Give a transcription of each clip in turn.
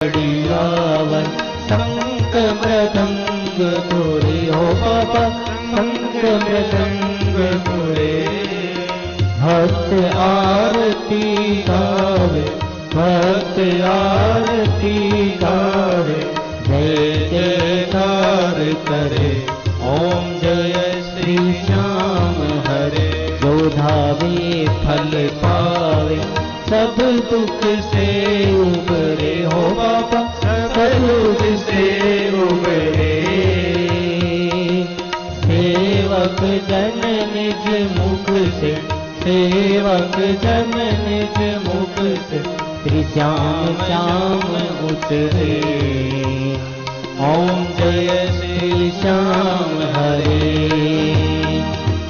बढ़ियावन संग मृदंग तोरे हो बाबा संग मृदंग तोरे। भक्त आरती गावे भक्त आरती गावे जय जयकार करे ओम जय श्री श्याम हरे। जो धावे फल पावे सब दुख से उबरे हो बाबा सब दुख से उबरे। सेवक जन निज मुख से सेवक जन निज मुख से श्री श्याम श्याम उतरे। ओम जय श्री श्याम हरे।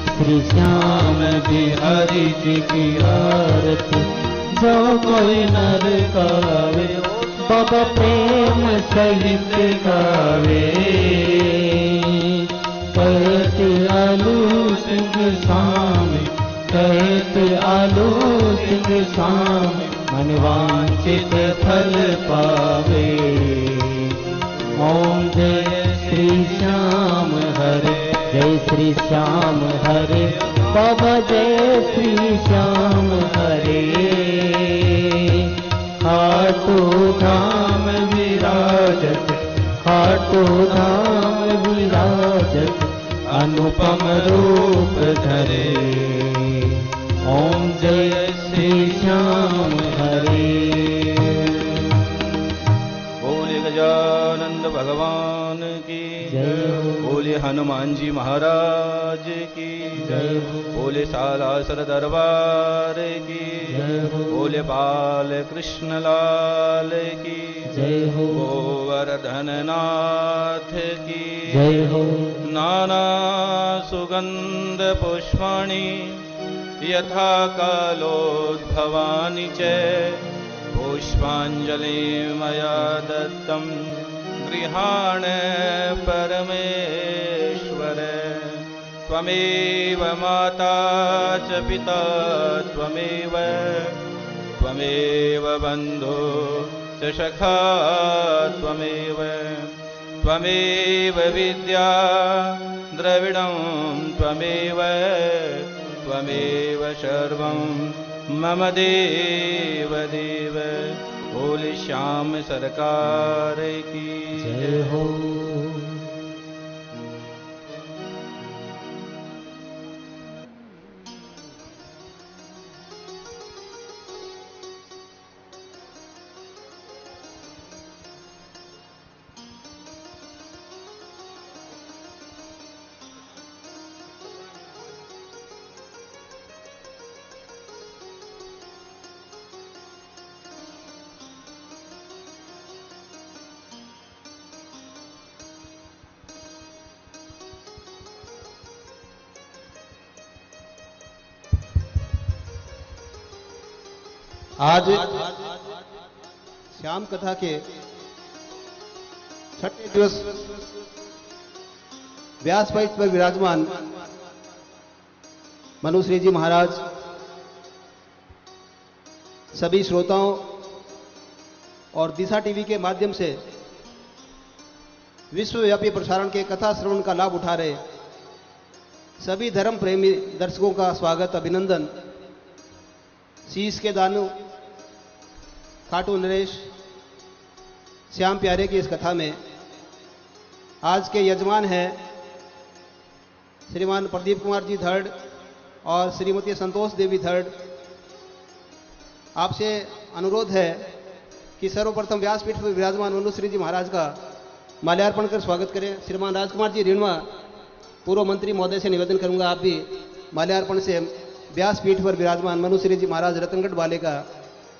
श्री श्याम बिहारी जी की आरती जो कोई नर गावे बाबा प्रेम सहित गावे। कहत आलू सिंह स्वामी कहत आलू सिंह स्वामी मनवांचित फल पावे। ओम जय श्री श्याम हरे जय श्री श्याम हरे बाबा जय श्री श्याम हरे। खाटू धाम विराजत खाटू धाम विराजत अनुपम रूप धरे। ओम जय श्री श्याम हरे। बोले गजानंद भगवान की जय। बोले हनुमान जी महाराज की जय। बोले सालासर दरबार की जय। बोले बाल कृष्ण लाल की जय हो। गोवर्धन नाथ की जय हो। नाना सुगंध पुष्पाणि यथा कालोद्भवानि च पुष्पांजलि मया दत्तं गृहाण परमेश्वर। त्वमेव माता च पिता त्वमेव त्वमेव बन्धु च सखा त्वमेव त्वमेव विद्या द्रविणं त्वमेव त्वमेव सर्वं मम देव देव। बोले श्याम सरकार की जय हो। आज श्याम कथा के छठे दिवस व्यासपीठ पर विराजमान मनुश्री जी महाराज सभी श्रोताओं और दिशा टीवी के माध्यम से विश्वव्यापी प्रसारण के कथा श्रवण का लाभ उठा रहे सभी धर्म प्रेमी दर्शकों का स्वागत अभिनंदन। शीश के दानू खाटू नरेश श्याम प्यारे की इस कथा में आज के यजमान हैं श्रीमान प्रदीप कुमार जी धड़ और श्रीमती संतोष देवी धड़। आपसे अनुरोध है कि सर्वप्रथम व्यासपीठ पर विराजमान मनुश्री जी महाराज का माल्यार्पण कर स्वागत करें। श्रीमान राजकुमार जी ऋणवा पूर्व मंत्री महोदय से निवेदन करूंगा आप भी माल्यार्पण से व्यासपीठ पर विराजमान मनुश्री जी महाराज रतनगढ़ वाले का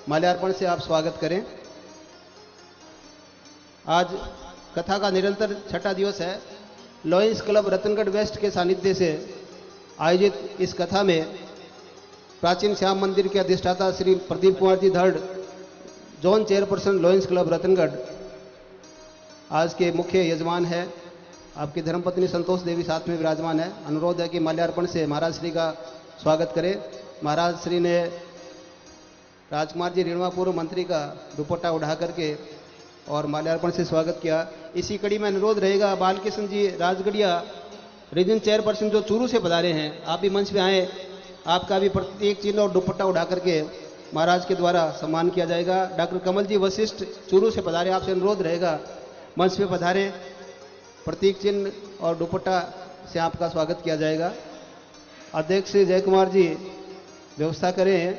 माल्यार्पण से आप स्वागत करें। आज कथा का निरंतर छठा दिवस है। लॉयंस क्लब रतनगढ़ वेस्ट के सानिध्य से आयोजित इस कथा में प्राचीन श्याम मंदिर के अधिष्ठाता श्री प्रदीप कुमार जी धड़ zone chairperson lions club Ratangarh आज के मुख्य यजमान है। आपकी धर्मपत्नी संतोष देवी साथ में विराजमान है। अनुरोध है कि माल्यार्पण से महाराज श्री का स्वागत करें। महाराज श्री ने राजकुमार जी ऋणवा पूर्व मंत्री का दुपट्टा उड़ा करके और माल्यार्पण से स्वागत किया। इसी कड़ी में अनुरोध रहेगा बालकिशन जी राजगढ़िया रीजन चेयरपर्सन जो चूरू से पधारे हैं, आप भी मंच पे आए। आपका भी प्रत्येक चिन्ह और दुपट्टा उठा करके महाराज के द्वारा सम्मान किया जाएगा। डॉक्टर कमल जी वशिष्ठ चूरू से पधारे, आपसे अनुरोध रहेगा मंच पे पधारे, प्रतीक चिन्ह और दुपट्टा से आपका स्वागत किया जाएगा। अध्यक्ष श्री जय कुमार जी व्यवस्था करें।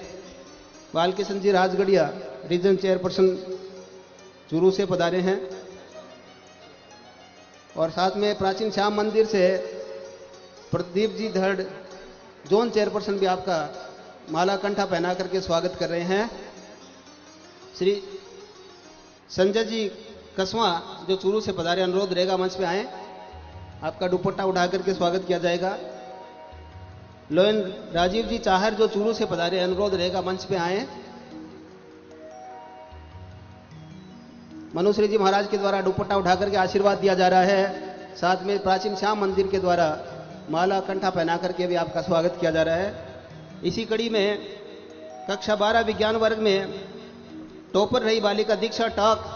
बालकिशन जी राजगढ़िया रीजन चेयरपर्सन चूरू से पधारे हैं और साथ में प्राचीन श्याम मंदिर से प्रदीप जी धड़ जोन चेयरपर्सन भी आपका माला कंठा पहना करके स्वागत कर रहे हैं। श्री संजय जी कसवा जो चूरू से पधारे, अनुरोध रहेगा मंच पे आए, आपका दुपट्टा उठा करके स्वागत किया जाएगा। लोयन राजीव जी चाहर जो चूरू से पधारे, अनुरोध रहेगा मंच पे आए। मनुश्री जी महाराज के द्वारा दुपट्टा उठा करके आशीर्वाद दिया जा रहा है। साथ में प्राचीन श्याम मंदिर के द्वारा माला कंठा पहना करके भी आपका स्वागत किया जा रहा है। इसी कड़ी में कक्षा 12 विज्ञान वर्ग में टॉपर रही बालिका दीक्षा टॉक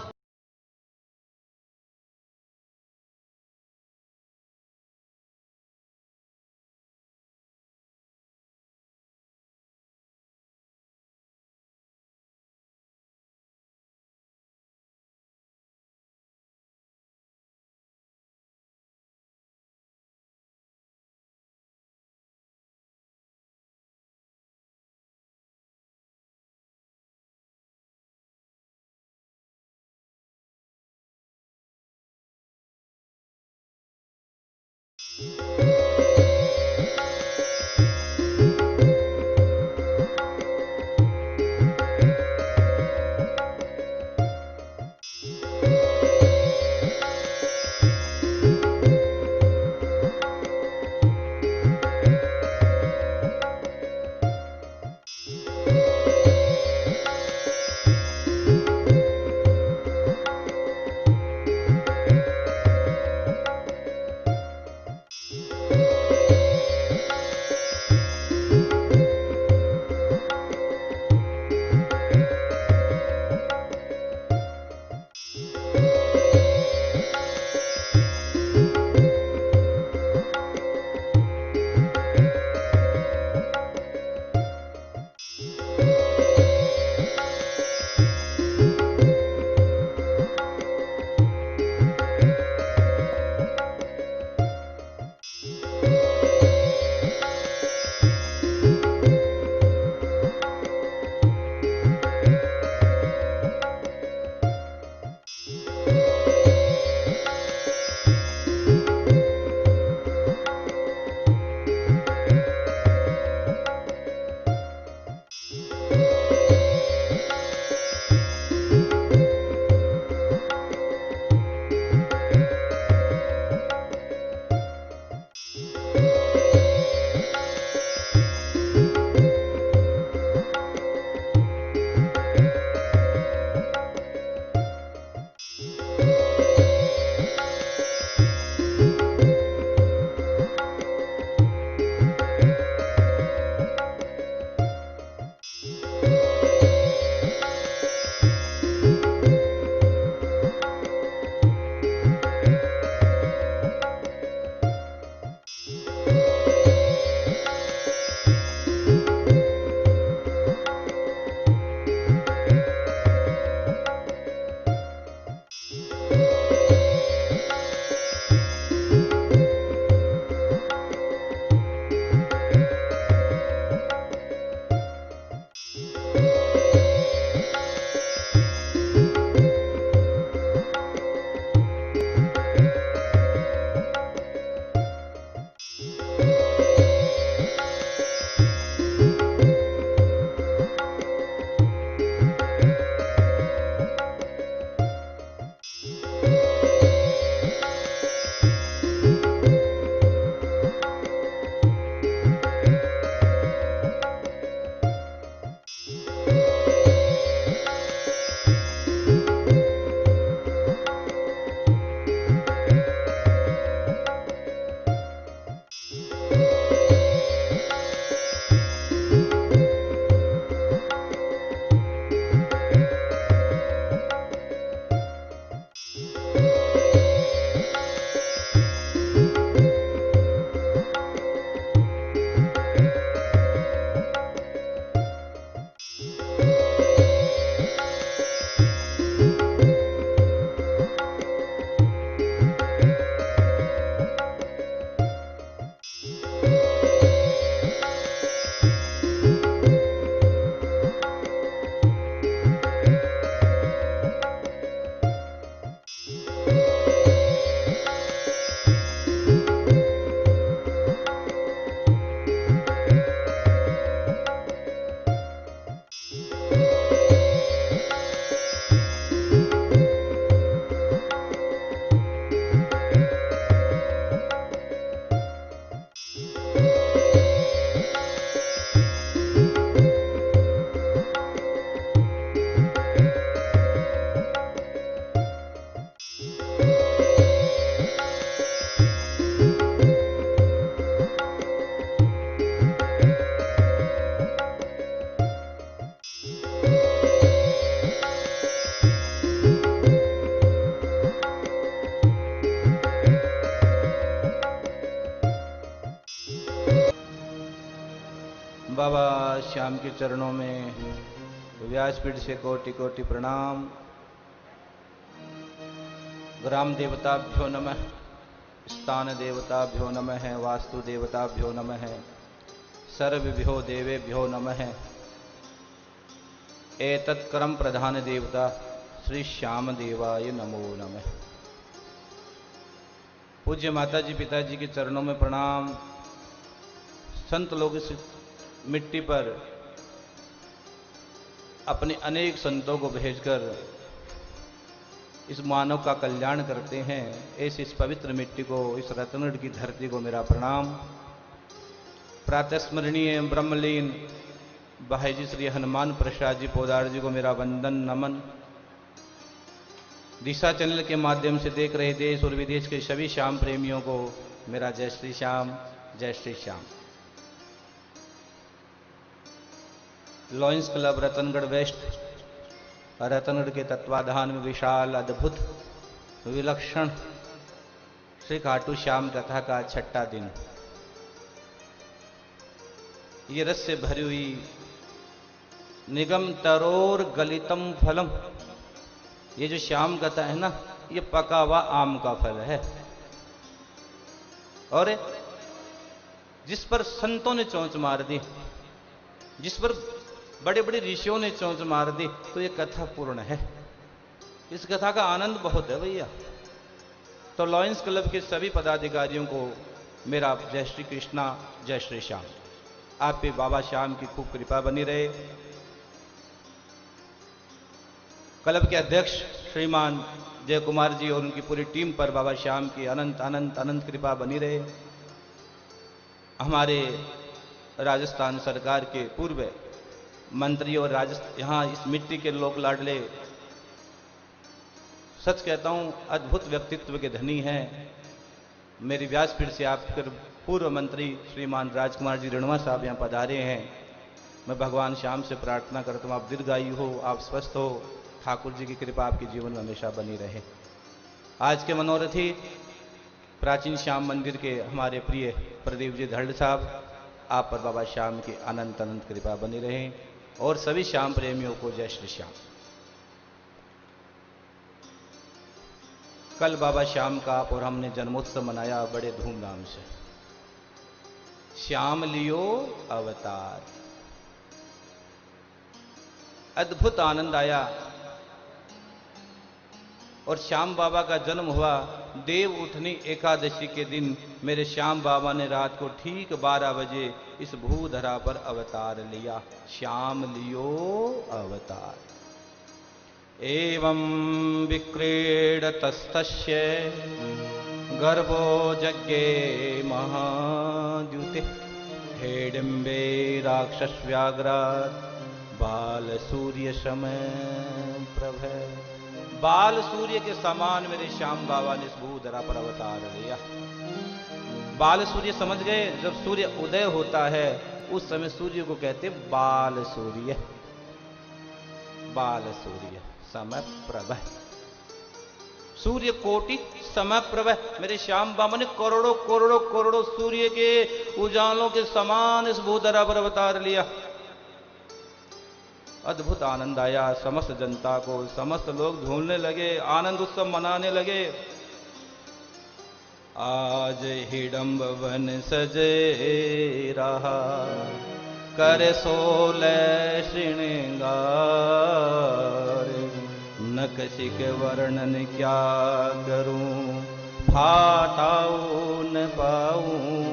बाबा श्याम के चरणों में व्यासपीठ से कोटि कोटि प्रणाम। ग्राम देवताभ्यो नमः, स्थान देवताभ्यो नमः, वास्तु देवताभ्यो नमः, सर्वभ्यो देवेभ्यो नमः। एतत्कर्म प्रधान देवता श्री श्याम देवाय नमो नमः। पूज्य माताजी पिताजी के चरणों में प्रणाम। संत लोग इस मिट्टी पर अपने अनेक संतों को भेजकर इस मानव का कल्याण करते हैं। ऐसे इस पवित्र मिट्टी को, इस रत्नगढ़ की धरती को मेरा प्रणाम। प्रातस्मरणीय ब्रह्मलीन भाई जी श्री हनुमान प्रसाद जी पोदार जी को मेरा वंदन नमन। दिशा चैनल के माध्यम से देख रहे देश और विदेश के सभी श्याम प्रेमियों को मेरा जय श्री श्याम, जय Shri Shyam. Lions club Ratangarh west, Ratangarh के तत्वाधान में विशाल अद्भुत विलक्षण श्री खाटू श्याम कथा का छठा दिन। ये रस से भरी हुई निगम तरोर गलितम फलम, ये जो श्याम कथा है ना, ये पका हुआ आम का फल है। और जिस पर संतों ने चोंच मार दी, जिस पर बड़े बड़े ऋषियों ने चोंच मार दी, तो ये कथा पूर्ण है। इस कथा का आनंद बहुत है भैया। तो लॉयंस क्लब के सभी पदाधिकारियों को मेरा जय श्री कृष्णा, जय श्री श्याम। आप पे बाबा श्याम की खूब कृपा बनी रहे। क्लब के अध्यक्ष श्रीमान जय कुमार जी और उनकी पूरी टीम पर बाबा श्याम की अनंत अनंत अनंत कृपा बनी रहे। हमारे राजस्थान सरकार के पूर्व मंत्री और यहाँ इस मिट्टी के लोक लाडले, सच कहता हूं अद्भुत व्यक्तित्व के धनी हैं। मेरी व्यासपीठ से आप फिर पूर्व मंत्री श्रीमान राजकुमार जी रणवा साहब यहाँ पधारे हैं। मैं भगवान श्याम से प्रार्थना करता हूँ आप दीर्घायु हो, आप स्वस्थ हो, ठाकुर जी की कृपा आपके जीवन में हमेशा बनी रहे। आज के मनोरथी प्राचीन श्याम मंदिर के हमारे प्रिय प्रदीप जी धड़ साहब, आप पर बाबा श्याम की अनंत अनंत कृपा बनी रहे। और सभी श्याम प्रेमियों को जय श्री श्याम। कल बाबा श्याम का और हमने जन्मोत्सव मनाया बड़े धूमधाम से। श्याम लियो अवतार, अद्भुत आनंद आया। और श्याम बाबा का जन्म हुआ देव उठनी एकादशी के दिन। मेरे श्याम बाबा ने रात को ठीक 12 बजे इस भूधरा पर अवतार लिया। श्याम लियो अवतार। एवं विक्रीडतस्तस्य गर्भो जज्ञे महाद्युते हेडिम्बे राक्षसव्याघ्रात् बाल सूर्य समय प्रभ। बाल सूर्य के समान मेरे श्याम बाबा ने इस भूधरा पर अवतार लिया। बाल सूर्य समझ गए, जब सूर्य उदय होता है उस समय सूर्य को कहते बाल सूर्य। बाल सूर्य समय प्रभ, सूर्य कोटि समय प्रभ। मेरे श्याम बाबा ने करोड़ों करोड़ों करोड़ों सूर्य के उजालों के समान इस भूधरा पर अवतार लिया। अद्भुत आनंद आया समस्त जनता को। समस्त लोग झूमने लगे, आनंद उत्सव मनाने लगे। आज हिडम्ब वन सजे रहा, कर 16 श्रृंगार। नकशिक वर्णन क्या करूं, फाटाऊं न पाऊं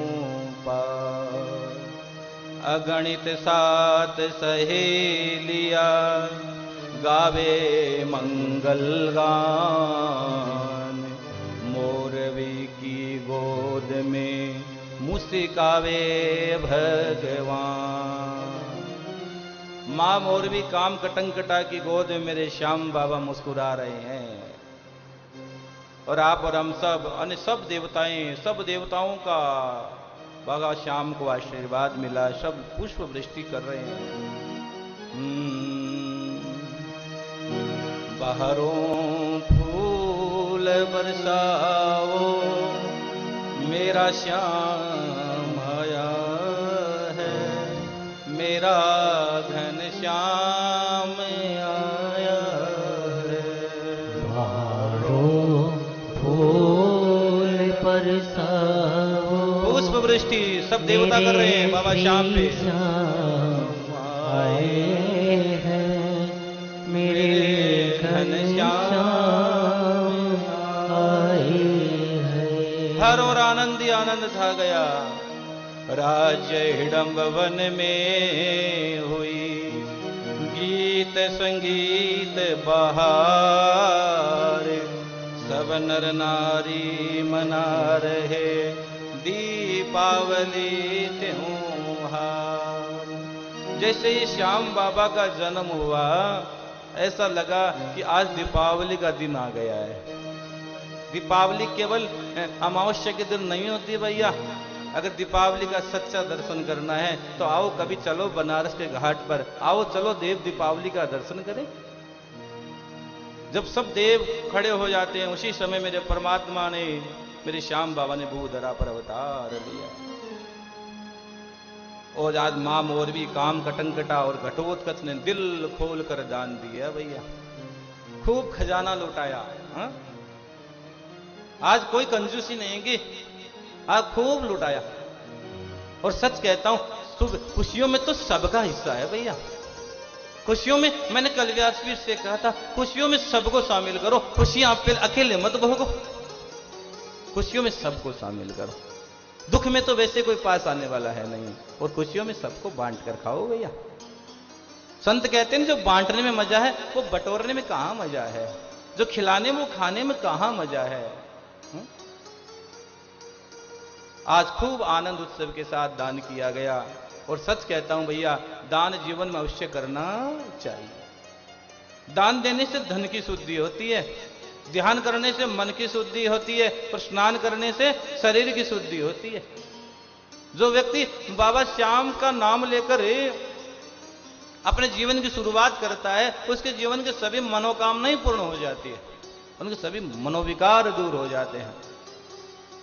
पार। अगणित सात सहेलिया, गावे मंगल गान। मोरवी की गोद में मुस्कावे भगवान। माँ मोरवी काम कटंकटा की गोद में मेरे श्याम बाबा मुस्कुरा रहे हैं। और आप और हम सब अन्य सब देवताएं, सब देवताओं का बाबा श्याम को आशीर्वाद मिला। सब पुष्प वृष्टि कर रहे हैं। बाहरों फूल बरसाओ, मेरा श्याम आया है। मेरा घन श्याम आया है। बारो फूल बरसाओ, पुष्प वृष्टि सब देवता कर रहे हैं बाबा श्याम पे। आए हैं मेरे घन श्याम आए हैं। हर और आनंद ही आनंद था गया। राज्य हिडम्ब वन में हुई, गीत संगीत बहार, सब नर नारी मना रहे दीपावली त्योहार। जैसे ही श्याम बाबा का जन्म हुआ, ऐसा लगा कि आज दीपावली का दिन आ गया है। दीपावली केवल अमावस्या के दिन नहीं होती भैया। अगर दीपावली का सच्चा दर्शन करना है तो आओ कभी चलो बनारस के घाट पर, आओ चलो देव दीपावली का दर्शन करें। जब सब देव खड़े हो जाते हैं, उसी समय मेरे परमात्मा ने, मेरे श्याम बाबा ने भूधरा पर अवतार लिया। और आज मां मोरवी, काम कटंकटा और घटोत्कच ने दिल खोल कर दान दिया भैया। खूब खजाना लुटाया। हा? आज कोई कंजूसी नहीं की, आज खूब लुटाया। और सच कहता हूं, खुशियों में तो सबका हिस्सा है भैया। खुशियों में, मैंने कल व्यासपीठ से कहा था, खुशियों में सबको शामिल करो। खुशियां आप अकेले मत भोगो, खुशियों में सबको शामिल करो। दुख में तो वैसे कोई पास आने वाला है नहीं, और खुशियों में सबको बांट कर खाओ भैया। संत कहते हैं जो बांटने में मजा है वो बटोरने में कहां मजा है, जो खिलाने में वो खाने में कहां मजा है। आज खूब आनंद उत्सव के साथ दान किया गया। और सच कहता हूं भैया, दान जीवन में अवश्य करना चाहिए। दान देने से धन की शुद्धि होती है, ध्यान करने से मन की शुद्धि होती है, और स्नान करने से शरीर की शुद्धि होती है। जो व्यक्ति बाबा श्याम का नाम लेकर अपने जीवन की शुरुआत करता है, उसके जीवन के सभी मनोकामनाएं पूर्ण हो जाती है, उनके सभी मनोविकार दूर हो जाते हैं।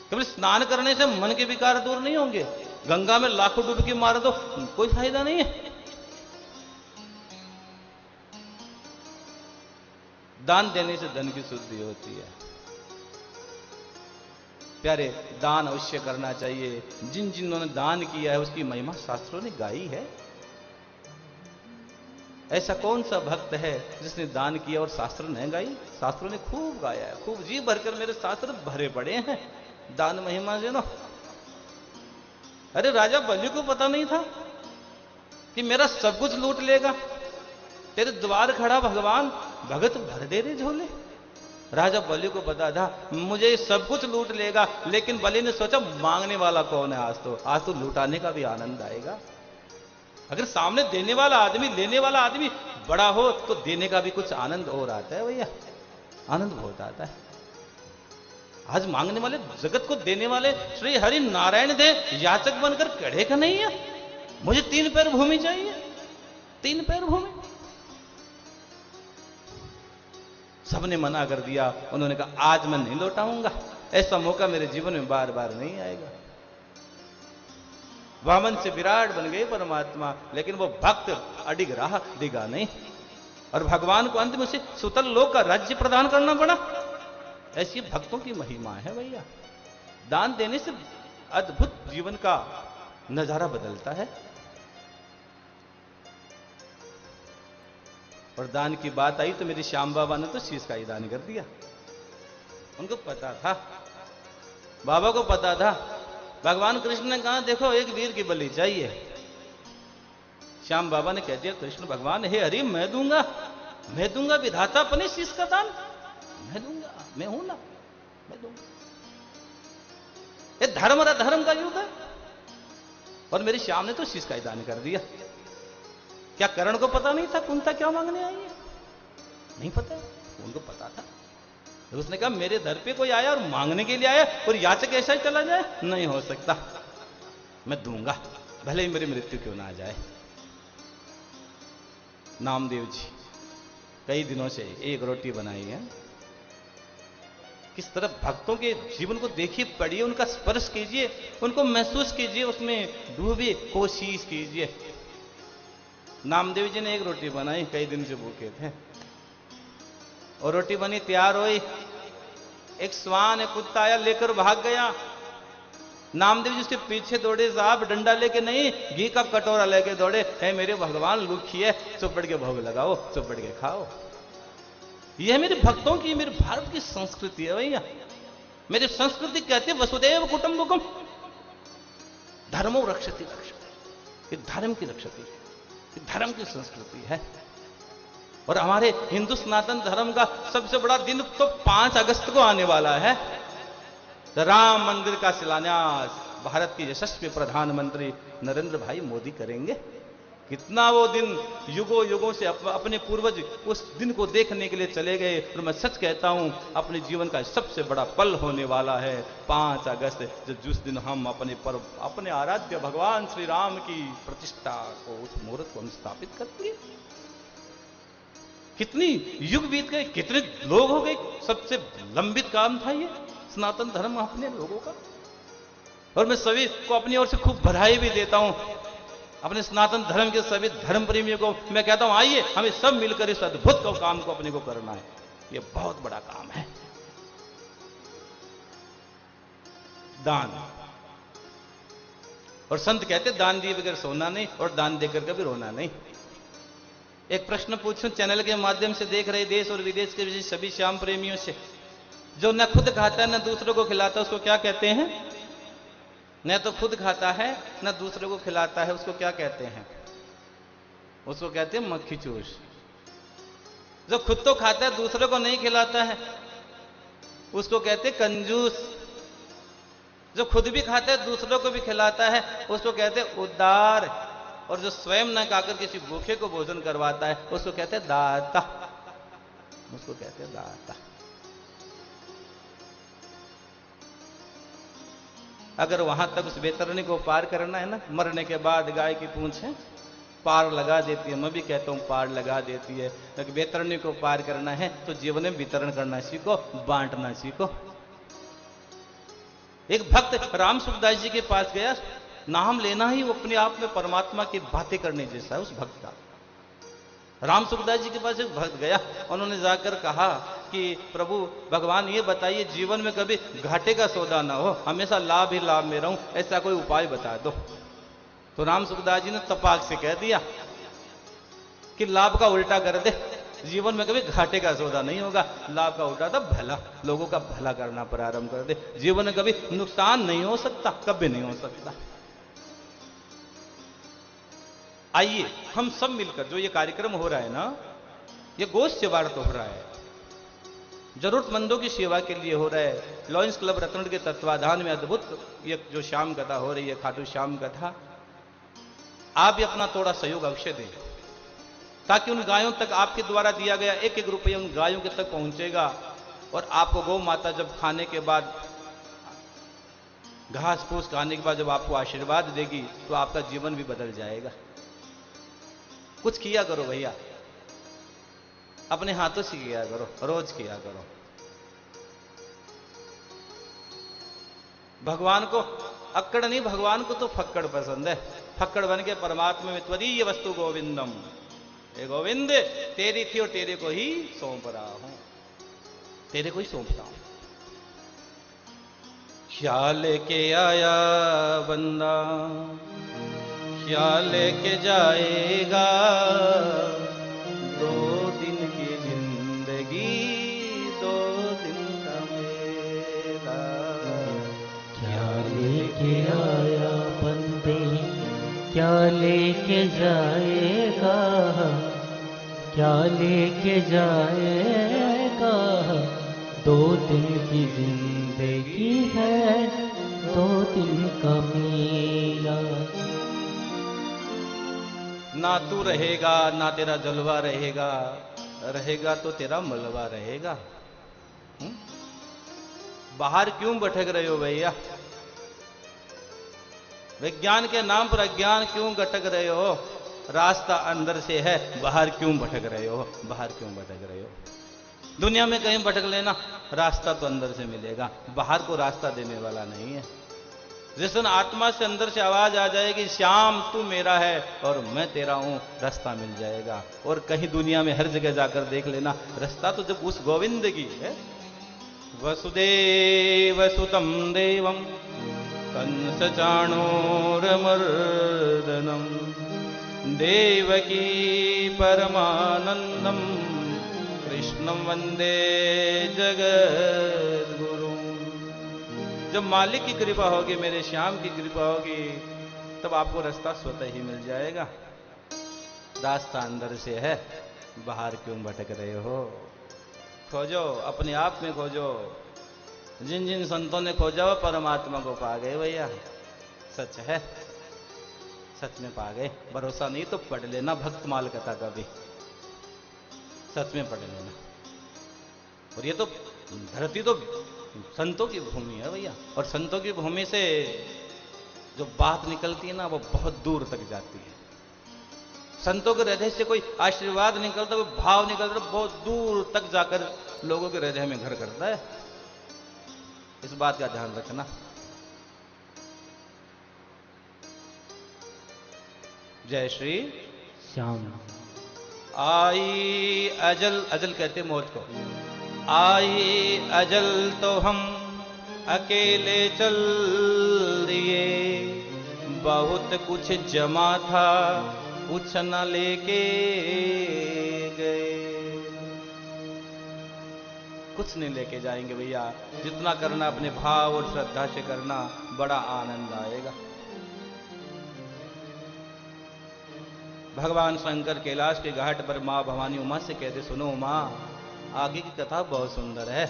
केवल स्नान करने से मन के विकार दूर नहीं होंगे, गंगा में लाखों डुबकी मार दो कोई फायदा नहीं है। दान देने से धन की शुद्धि होती है। प्यारे, दान अवश्य करना चाहिए। जिन जिन्होंने दान किया है उसकी महिमा शास्त्रों ने गाई है। ऐसा कौन सा भक्त है जिसने दान किया और शास्त्र नहीं गाई? शास्त्रों ने खूब गाया है, खूब जी भरकर मेरे शास्त्र भरे पड़े हैं दान महिमा से ना। अरे राजा बलि को पता नहीं था कि मेरा सब कुछ लूट लेगा, तेरे द्वार खड़ा भगवान, भगत भर दे रे झोले। राजा बलि को पता था मुझे सब कुछ लूट लेगा, लेकिन बलि ने सोचा मांगने वाला कौन है, आज तो लूटाने का भी आनंद आएगा। अगर सामने देने वाला आदमी, लेने वाला आदमी बड़ा हो तो देने का भी कुछ आनंद और आता है भैया, आनंद बहुत आता है। आज मांगने वाले, जगत को देने वाले श्री हरि नारायण दे याचक बनकर कड़े का नहीं है। मुझे 3 पैर भूमि चाहिए, 3 पैर भूमि। सबने मना कर दिया, उन्होंने कहा आज मैं नहीं लौटाऊंगा, ऐसा मौका मेरे जीवन में बार बार नहीं आएगा। वामन से विराट बन गए परमात्मा, लेकिन वो भक्त अडिग रहा, डिगा नहीं, और भगवान को अंत में उसे सुतल लोक का राज्य प्रदान करना पड़ा। ऐसी भक्तों की महिमा है भैया। दान देने से अद्भुत जीवन का नजारा बदलता है। और दान की बात आई तो मेरे श्याम बाबा ने तो शीश का ही दान कर दिया। उनको पता था, बाबा को पता था। भगवान कृष्ण ने कहा देखो एक वीर की बलि चाहिए। श्याम बाबा ने कह दिया कृष्ण भगवान, हे हरि मैं दूंगा विधाता अपने शीश का दान, मैं दूंगा, मैं हूं ना, मैं दूंगा। ये धर्म और अधर्म का युग है। और मेरे श्याम ने तो शीश का ही दान कर दिया। क्या कर्ण को पता नहीं था कुंता क्या मांगने आई है? नहीं पता, उनको पता था। तो उसने कहा मेरे दर पे कोई आया और मांगने के लिए आया और याचक ऐसा ही चला जाए, नहीं हो सकता, मैं दूंगा, भले ही मेरी मृत्यु क्यों ना आ जाए। नामदेव जी कई दिनों से एक रोटी बनाई है। किस तरह भक्तों के जीवन को देखिए, पढ़िए, उनका स्पर्श कीजिए, उनको महसूस कीजिए, उसमें डूबे, कोशिश कीजिए। नामदेव जी ने एक रोटी बनाई, कई दिन से भूखे थे, और रोटी बनी तैयार हुई, एक श्वान एक कुत्ता आया लेकर भाग गया। नामदेव जी उसके पीछे दौड़े, साहब डंडा लेके नहीं, घी का कटोरा लेके दौड़े, है मेरे भगवान लुखी है, चुपड़ के भोग लगाओ, चुपड़ के खाओ। यह मेरे भक्तों की, मेरे भारत की संस्कृति है भैया। मेरी संस्कृति कहते वसुदेव कुटुंबकम, धर्मो रक्षति रक्षति, ये धर्म की रक्षति है, ये धर्म की संस्कृति है। और हमारे हिंदू सनातन धर्म का सबसे बड़ा दिन तो 5 अगस्त को आने वाला है। राम मंदिर का शिलान्यास भारत के यशस्वी प्रधानमंत्री नरेंद्र भाई मोदी करेंगे। कितना वो दिन युगों युगों से अपने पूर्वज उस दिन को देखने के लिए चले गए, और मैं सच कहता हूं अपने जीवन का सबसे बड़ा पल होने वाला है 5 अगस्त, जिस दिन हम अपने पर्व, अपने आराध्य भगवान श्री राम की प्रतिष्ठा को, उस मुहूर्त को हम स्थापित करेंगे। कितनी युग बीत गए, कितने लोग हो गए, सबसे लंबित काम था ये सनातन धर्म अपने लोगों का। और मैं सभी को अपनी ओर से खूब बधाई भी देता हूं, अपने सनातन धर्म के सभी धर्म प्रेमियों को मैं कहता हूं आइए हमें सब मिलकर इस अद्भुत काम को अपने को करना है, ये बहुत बड़ा काम है। दान, और संत कहते दान दिए बगैर सोना नहीं, और दान देकर कभी रोना नहीं। एक प्रश्न पूछूं चैनल के माध्यम से देख रहे देश और विदेश के सभी श्याम प्रेमियों से, जो न खुद खाता है न दूसरों को खिलाता है, उसको क्या कहते हैं? न तो खुद खाता है न दूसरों को खिलाता है, उसको क्या कहते हैं? उसको कहते हैं मक्खी चूस। जो खुद तो खाता है दूसरों को नहीं खिलाता है, उसको कहते हैं कंजूस। जो खुद भी खाता है दूसरों को भी खिलाता है, उसको कहते हैं उदार। और जो स्वयं न खाकर किसी भूखे को भोजन करवाता है, उसको कहते हैं दाता, उसको कहते हैं दाता। अगर वहां तक उस बेतरनी को पार करना है ना, मरने के बाद गाय की पूंछ है पार लगा देती है, मैं भी कहता हूं पार लगा देती है। लेकिन बेतरनी को पार करना है तो जीवन में वितरण करना सीखो, बांटना सीखो। एक भक्त राम सुखदास जी के पास गया, नाम लेना ही वो अपने आप में परमात्मा की बातें करने जैसा है उस भक्त का। राम सुखदास जी के पास एक भक्त गया, उन्होंने जाकर कहा कि प्रभु भगवान ये बताइए जीवन में कभी घाटे का सौदा ना हो, हमेशा लाभ ही लाभ में रहूं, ऐसा कोई उपाय बता दो। तो राम सुखदास जी ने तपाक से कह दिया कि लाभ का उल्टा कर दे, जीवन में कभी घाटे का सौदा नहीं होगा, लाभ का उल्टा था भला, लोगों का भला करना प्रारंभ कर दे, जीवन में कभी नुकसान नहीं हो सकता, कभी नहीं हो सकता। आइए हम सब मिलकर, जो ये कार्यक्रम हो रहा है ना, ये गोष्ठ सेवा तो हो रहा है, जरूरतमंदों की सेवा के लिए हो रहा है। लॉयंस क्लब रतनगढ़ के तत्वाधान में अद्भुत ये जो शाम कथा हो रही है, खाटू श्याम कथा, आप भी अपना थोड़ा सहयोग अवश्य दें, ताकि उन गायों तक आपके द्वारा दिया गया एक एक रुपया उन गायों के तक पहुंचेगा। और आपको गौ माता जब खाने के बाद, घास फूस खाने के बाद जब आपको आशीर्वाद देगी, तो आपका जीवन भी बदल जाएगा। कुछ किया करो भैया, अपने हाथों से किया करो, रोज किया करो। भगवान को अक्कड़ नहीं, भगवान को तो फक्कड़ पसंद है। फक्कड़ बन के परमात्मा में त्वदीय वस्तु गोविंदम, हे गोविंद तेरी थी और तेरे को ही सौंप रहा हूं, तेरे को ही सौंपता हूं। क्या लेके आया बंदा क्या लेके जाएगा, 2 दिन की जिंदगी 2 दिन का मेला। क्या लेके आया बंदे क्या लेके जाएगा, क्या लेके जाएगा, 2 दिन की जिंदगी है 2 दिन का मेला। ना तू रहेगा ना तेरा जलवा रहेगा, रहेगा तो तेरा मलबा रहेगा। बाहर क्यों भटक रहे हो भैया? विज्ञान के नाम पर अज्ञान क्यों भटक रहे हो? रास्ता अंदर से है, बाहर क्यों भटक रहे हो? बाहर क्यों भटक रहे हो? दुनिया में कहीं भटक लेना, रास्ता तो अंदर से मिलेगा, बाहर को रास्ता देने वाला नहीं है। जिस दिन आत्मा से अंदर से आवाज आ जाएगी श्याम तू मेरा है और मैं तेरा हूं, रास्ता मिल जाएगा। और कहीं दुनिया में हर जगह जाकर देख लेना, रास्ता तो जब उस गोविंद की है। वसुदेव सुतम देवम कंस चाणूरमर्दनम देवकी परमानंदम कृष्णम वंदे जगद्गुरु। जब मालिक की कृपा होगी, मेरे श्याम की कृपा होगी, तब आपको रास्ता स्वतः ही मिल जाएगा। रास्ता अंदर से है, बाहर क्यों भटक रहे हो? खोजो, अपने आप में खोजो। जिन जिन संतों ने खोजा वो परमात्मा को पा गए भैया, सच है, सच में पा गए। भरोसा नहीं तो पढ़ लेना भक्तमाल कथा का भी, सच में पढ़ लेना। और ये तो धरती तो संतों की भूमि है भैया, और संतों की भूमि से जो बात निकलती है ना वो बहुत दूर तक जाती है। संतों के हृदय से कोई आशीर्वाद निकलता, कोई भाव निकलता, बहुत दूर तक जाकर लोगों के हृदय में घर करता है। इस बात का ध्यान रखना। जय श्री श्याम। आई अजल, अजल कहते मौत को, आई अजल तो हम अकेले चल दिए, बहुत कुछ जमा था कुछ न लेके गए। कुछ नहीं लेके जाएंगे भैया, जितना करना अपने भाव और श्रद्धा से करना, बड़ा आनंद आएगा। भगवान शंकर कैलाश के घाट पर मां भवानी उमा से कहते, सुनो उमा, आगे की कथा बहुत सुंदर है।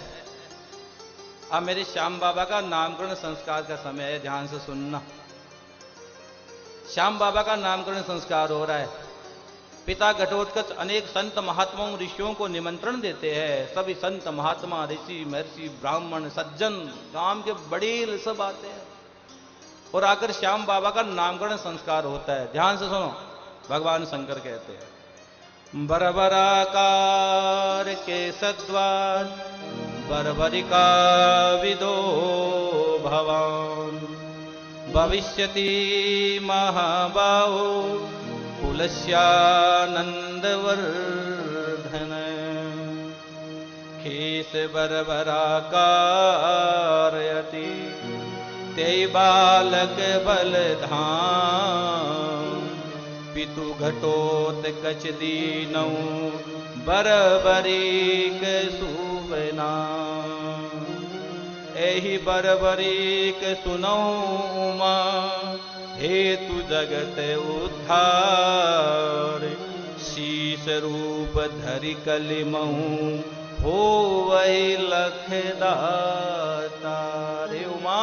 अब मेरे श्याम बाबा का नामकरण संस्कार का समय है, ध्यान से सुनना। श्याम बाबा का नामकरण संस्कार हो रहा है। पिता घटोत्कच अनेक संत महात्माओं ऋषियों को निमंत्रण देते हैं। सभी संत महात्मा, ऋषि, महर्षि, ब्राह्मण, सज्जन, गांव के बड़े सब आते हैं और आकर श्याम बाबा का नामकरण संस्कार होता है। ध्यान से सुनो, भगवान शंकर कहते हैं, बरबराकार के सद्वार बरबरिका विदो भवान, भविष्यति महाबाहो कुलस्यानंदवर्धन, खेस बरबराकारयति ते बालक बलधाम, पितु घटोत्कच दीनौ बरबरीक सुवना, एहि बरबरीक सुनौ उमा, हेतु जगत उद्धार, शीश रूप धरि कलिमहु हो वही लखदातार। उमा,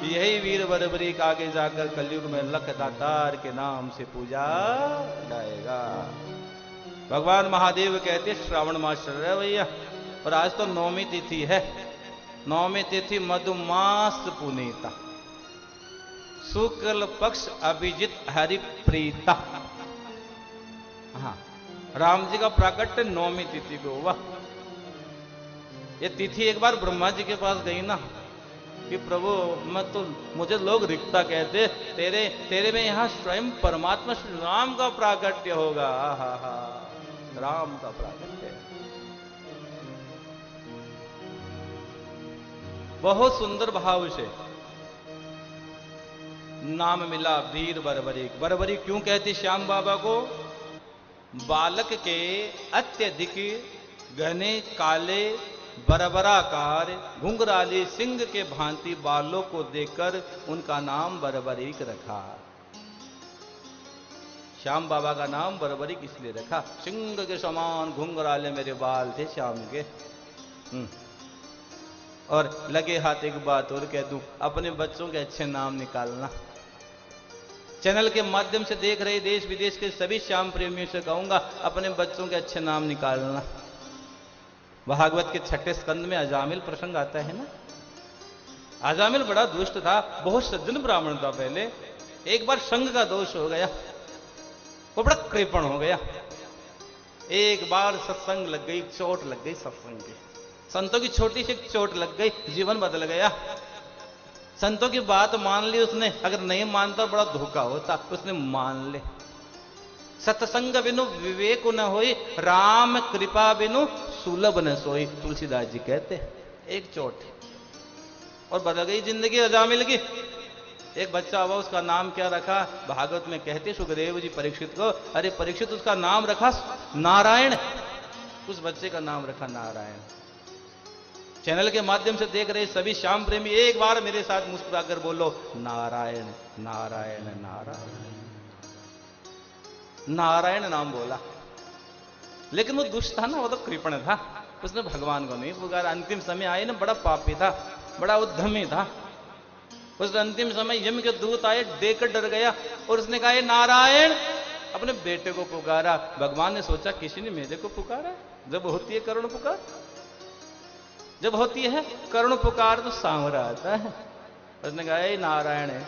यही वीर बरबरीक आगे जाकर कलयुग में लखदातार के नाम से पूजा जाएगा। भगवान महादेव कहते श्रावण मास चल रहा है भैया, और आज तो नौमी तिथि है। नौमी तिथि मधुमास पुनीता, शुक्ल पक्ष अभिजित हरिप्रीता। हाँ, राम जी का प्राकट्य नौमी तिथि को हुआ। ये तिथि एक बार ब्रह्मा जी के पास गई ना कि प्रभु मुझे लोग रिक्ता कहते, तेरे में यहां स्वयं परमात्मा श्री राम का प्राकट्य होगा। हा हा, राम का प्राकट्य। बहुत सुंदर भाव से नाम मिला वीर बरबरीक। बरबरीक क्यों कहते श्याम बाबा को? बालक के अत्यधिक घने काले बरबराकार घुंघराले सिंह के भांति बालों को देखकर उनका नाम बरबरीक रखा। श्याम बाबा का नाम बरबरीक इसलिए रखा, सिंह के समान घुंघराले मेरे बाल थे श्याम के। और लगे हाथ एक बात और कह दूं, अपने बच्चों के अच्छे नाम निकालना। चैनल के माध्यम से देख रहे देश विदेश के सभी श्याम प्रेमियों से कहूंगा, अपने बच्चों के अच्छे नाम निकालना। भागवत के 6ठे स्कंद में अजामिल प्रसंग आता है ना। अजामिल बड़ा दुष्ट था, बहुत सज्जन ब्राह्मण था पहले। एक बार संग का दोष हो गया, वो बड़ा कृपण हो गया। एक बार सत्संग लग गई, चोट लग गई सत्संग की, संतों की छोटी सी चोट लग गई, जीवन बदल गया। संतों की बात मान ली उसने, अगर नहीं मानता बड़ा धोखा होता, उसने मान ले। सत्संग बिनु विवेक न होई, राम कृपा बिनु सुलभ न सोई, तुलसीदास जी कहते हैं। एक चोट और बदल गई जिंदगी, रजा मिल गई। एक बच्चा हुआ, उसका नाम क्या रखा? भागवत में कहते सुखदेव जी परीक्षित को, अरे परीक्षित उसका नाम रखा नारायण। उस बच्चे का नाम रखा नारायण। चैनल के माध्यम से देख रहे सभी श्याम प्रेमी एक बार मेरे साथ मुस्कुराकर बोलो, नारायण नारायण नारायण। नारायण नाम बोला, लेकिन वो दुष्ट था ना, वो तो कृपण था, उसने भगवान को नहीं पुकारा। अंतिम समय आए ना, बड़ा पापी था, बड़ा उद्यमी था। उस अंतिम समय यम के दूत आए, देखकर डर गया और उसने कहा, नारायण, अपने बेटे को पुकारा। भगवान ने सोचा किसी ने मेरे को पुकारा? जब होती है करुण पुकार, जब होती है करुण पुकार तो सांवरा आता है। उसने कहा, नारायण है।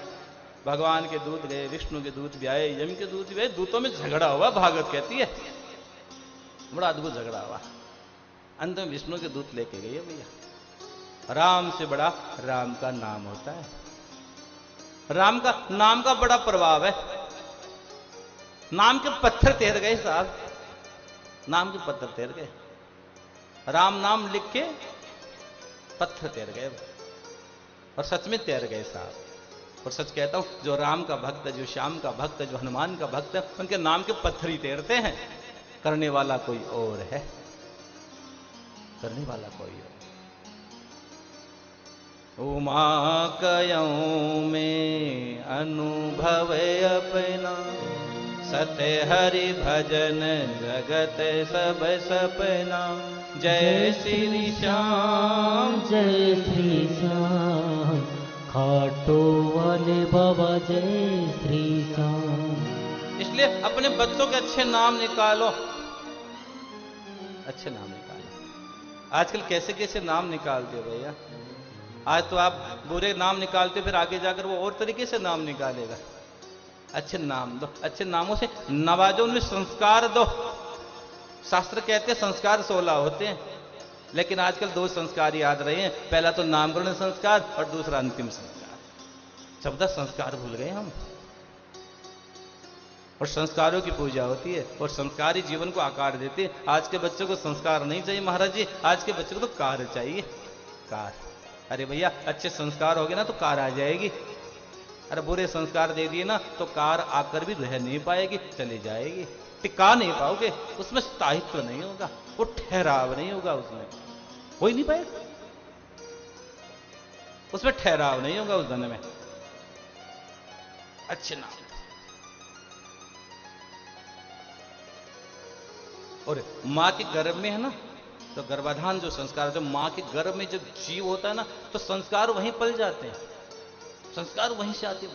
भगवान के दूत गए, विष्णु के दूत भी आए, यम के दूत भी आए, दूतों में झगड़ा हुआ, भागवत कहती है, बड़ा अद्भुत झगड़ा हुआ। अंत में विष्णु के दूत लेके गए भैया। राम से बड़ा राम का नाम होता है, राम का नाम का बड़ा प्रभाव है। नाम के पत्थर तैर गए साहब, नाम के पत्थर तैर गए। राम नाम लिख के पत्थर तैर गए, और सच में तैर गए साहब। और सच कहता हूं, जो राम का भक्त है, जो श्याम का भक्त है, जो हनुमान का भक्त है, उनके नाम के पत्थर ही तैरते हैं। करने वाला कोई और है, करने वाला कोई और। उमा कयऊ में अनुभव अपना, सत्य हरि भजन जगत सब सपना। जय श्री श्याम जय श्री श्याम, खाटो वाले बाबा जय श्री श्याम। इसलिए अपने बच्चों के अच्छे नाम निकालो, अच्छे नाम निकालो। आजकल कैसे कैसे नाम निकालते हो भैया। आज तो आप बुरे नाम निकालते, फिर आगे जाकर वो और तरीके से नाम निकालेगा। अच्छे नाम दो, अच्छे नामों से नवाजो, उनमें संस्कार दो। शास्त्र कहते हैं संस्कार 16 होते हैं, लेकिन आजकल 2 संस्कार याद रहे हैं। पहला तो नामकरण संस्कार और दूसरा अंतिम संस्कार। 14 संस्कार भूल गए हम। और संस्कारों की पूजा होती है और संस्कारी जीवन को आकार देते हैं। आज के बच्चों को संस्कार नहीं चाहिए महाराज जी, आज के बच्चों को तो कार चाहिए, कार। अरे भैया अच्छे संस्कार हो गए ना तो कार आ जाएगी, अरे बुरे संस्कार दे दिए ना तो कार आकर भी रह नहीं पाएगी, चली जाएगी, टिका नहीं पाओगे, उसमें स्थायित्व नहीं होगा, वो ठहराव नहीं होगा, उसमें हो ही नहीं पाएगा, उसमें ठहराव नहीं होगा उस धन में। अच्छे नाम। और मां के गर्भ में है ना, तो गर्भाधान जो संस्कार, जो मां के गर्भ में जब जीव होता है ना, तो संस्कार वहीं पल जाते हैं, संस्कार वहीं से आते हैं,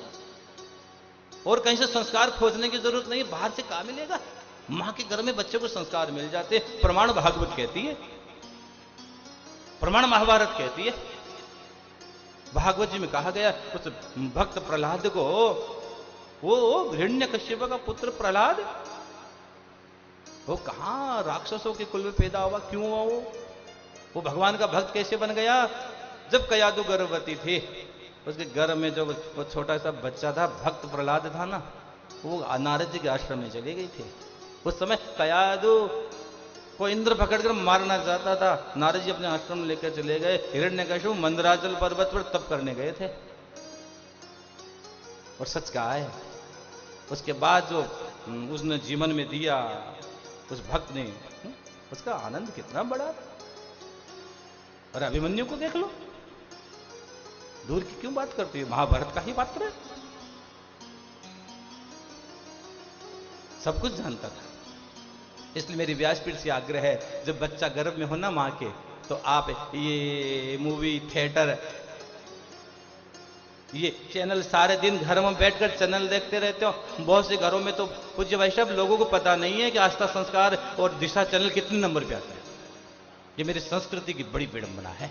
और कहीं से संस्कार खोजने की जरूरत नहीं, बाहर से कहां मिलेगा। मां के गर्भ में बच्चे को संस्कार मिल जाते हैं। प्रमाण भागवत कहती है, प्रमाण महाभारत कहती है। भागवत जी में कहा गया उस भक्त प्रहलाद को, वो हिरण्यकश्यप का पुत्र प्रहलाद, वो कहां राक्षसों के कुल में पैदा हुआ, क्यों हुआ वो भगवान का भक्त कैसे बन गया। जब कयादु गर्भवती थी, उसके गर्भ में जो वो छोटा सा बच्चा था, भक्त प्रहलाद था ना, वो नारद जी के आश्रम में चली गई थी। उस समय कयादु को इंद्र पकड़कर मारना चाहता था, नारद जी अपने आश्रम में लेकर चले गए। हिरण्यकश्यप मंदराचल पर्वत पर तप करने गए थे, और सच कहा है उसके बाद जो उसने जीवन में दिया उस भक्त ने, उसका आनंद कितना बड़ा। और अभिमन्यु को देख लो, दूर की क्यों बात करती है, महाभारत का ही पात्र है, सब कुछ जानता था। इसलिए मेरी व्यासपीठ से आग्रह है, जब बच्चा गर्भ में हो ना मां के, तो आप ये मूवी थिएटर, ये चैनल सारे दिन घर में बैठकर चैनल देखते रहते हो। बहुत से घरों में तो पूज्य भाई साहब लोगों को पता नहीं है कि आस्था संस्कार और दिशा चैनल कितने नंबर पे आता है। ये मेरी संस्कृति की बड़ी विडंबना है।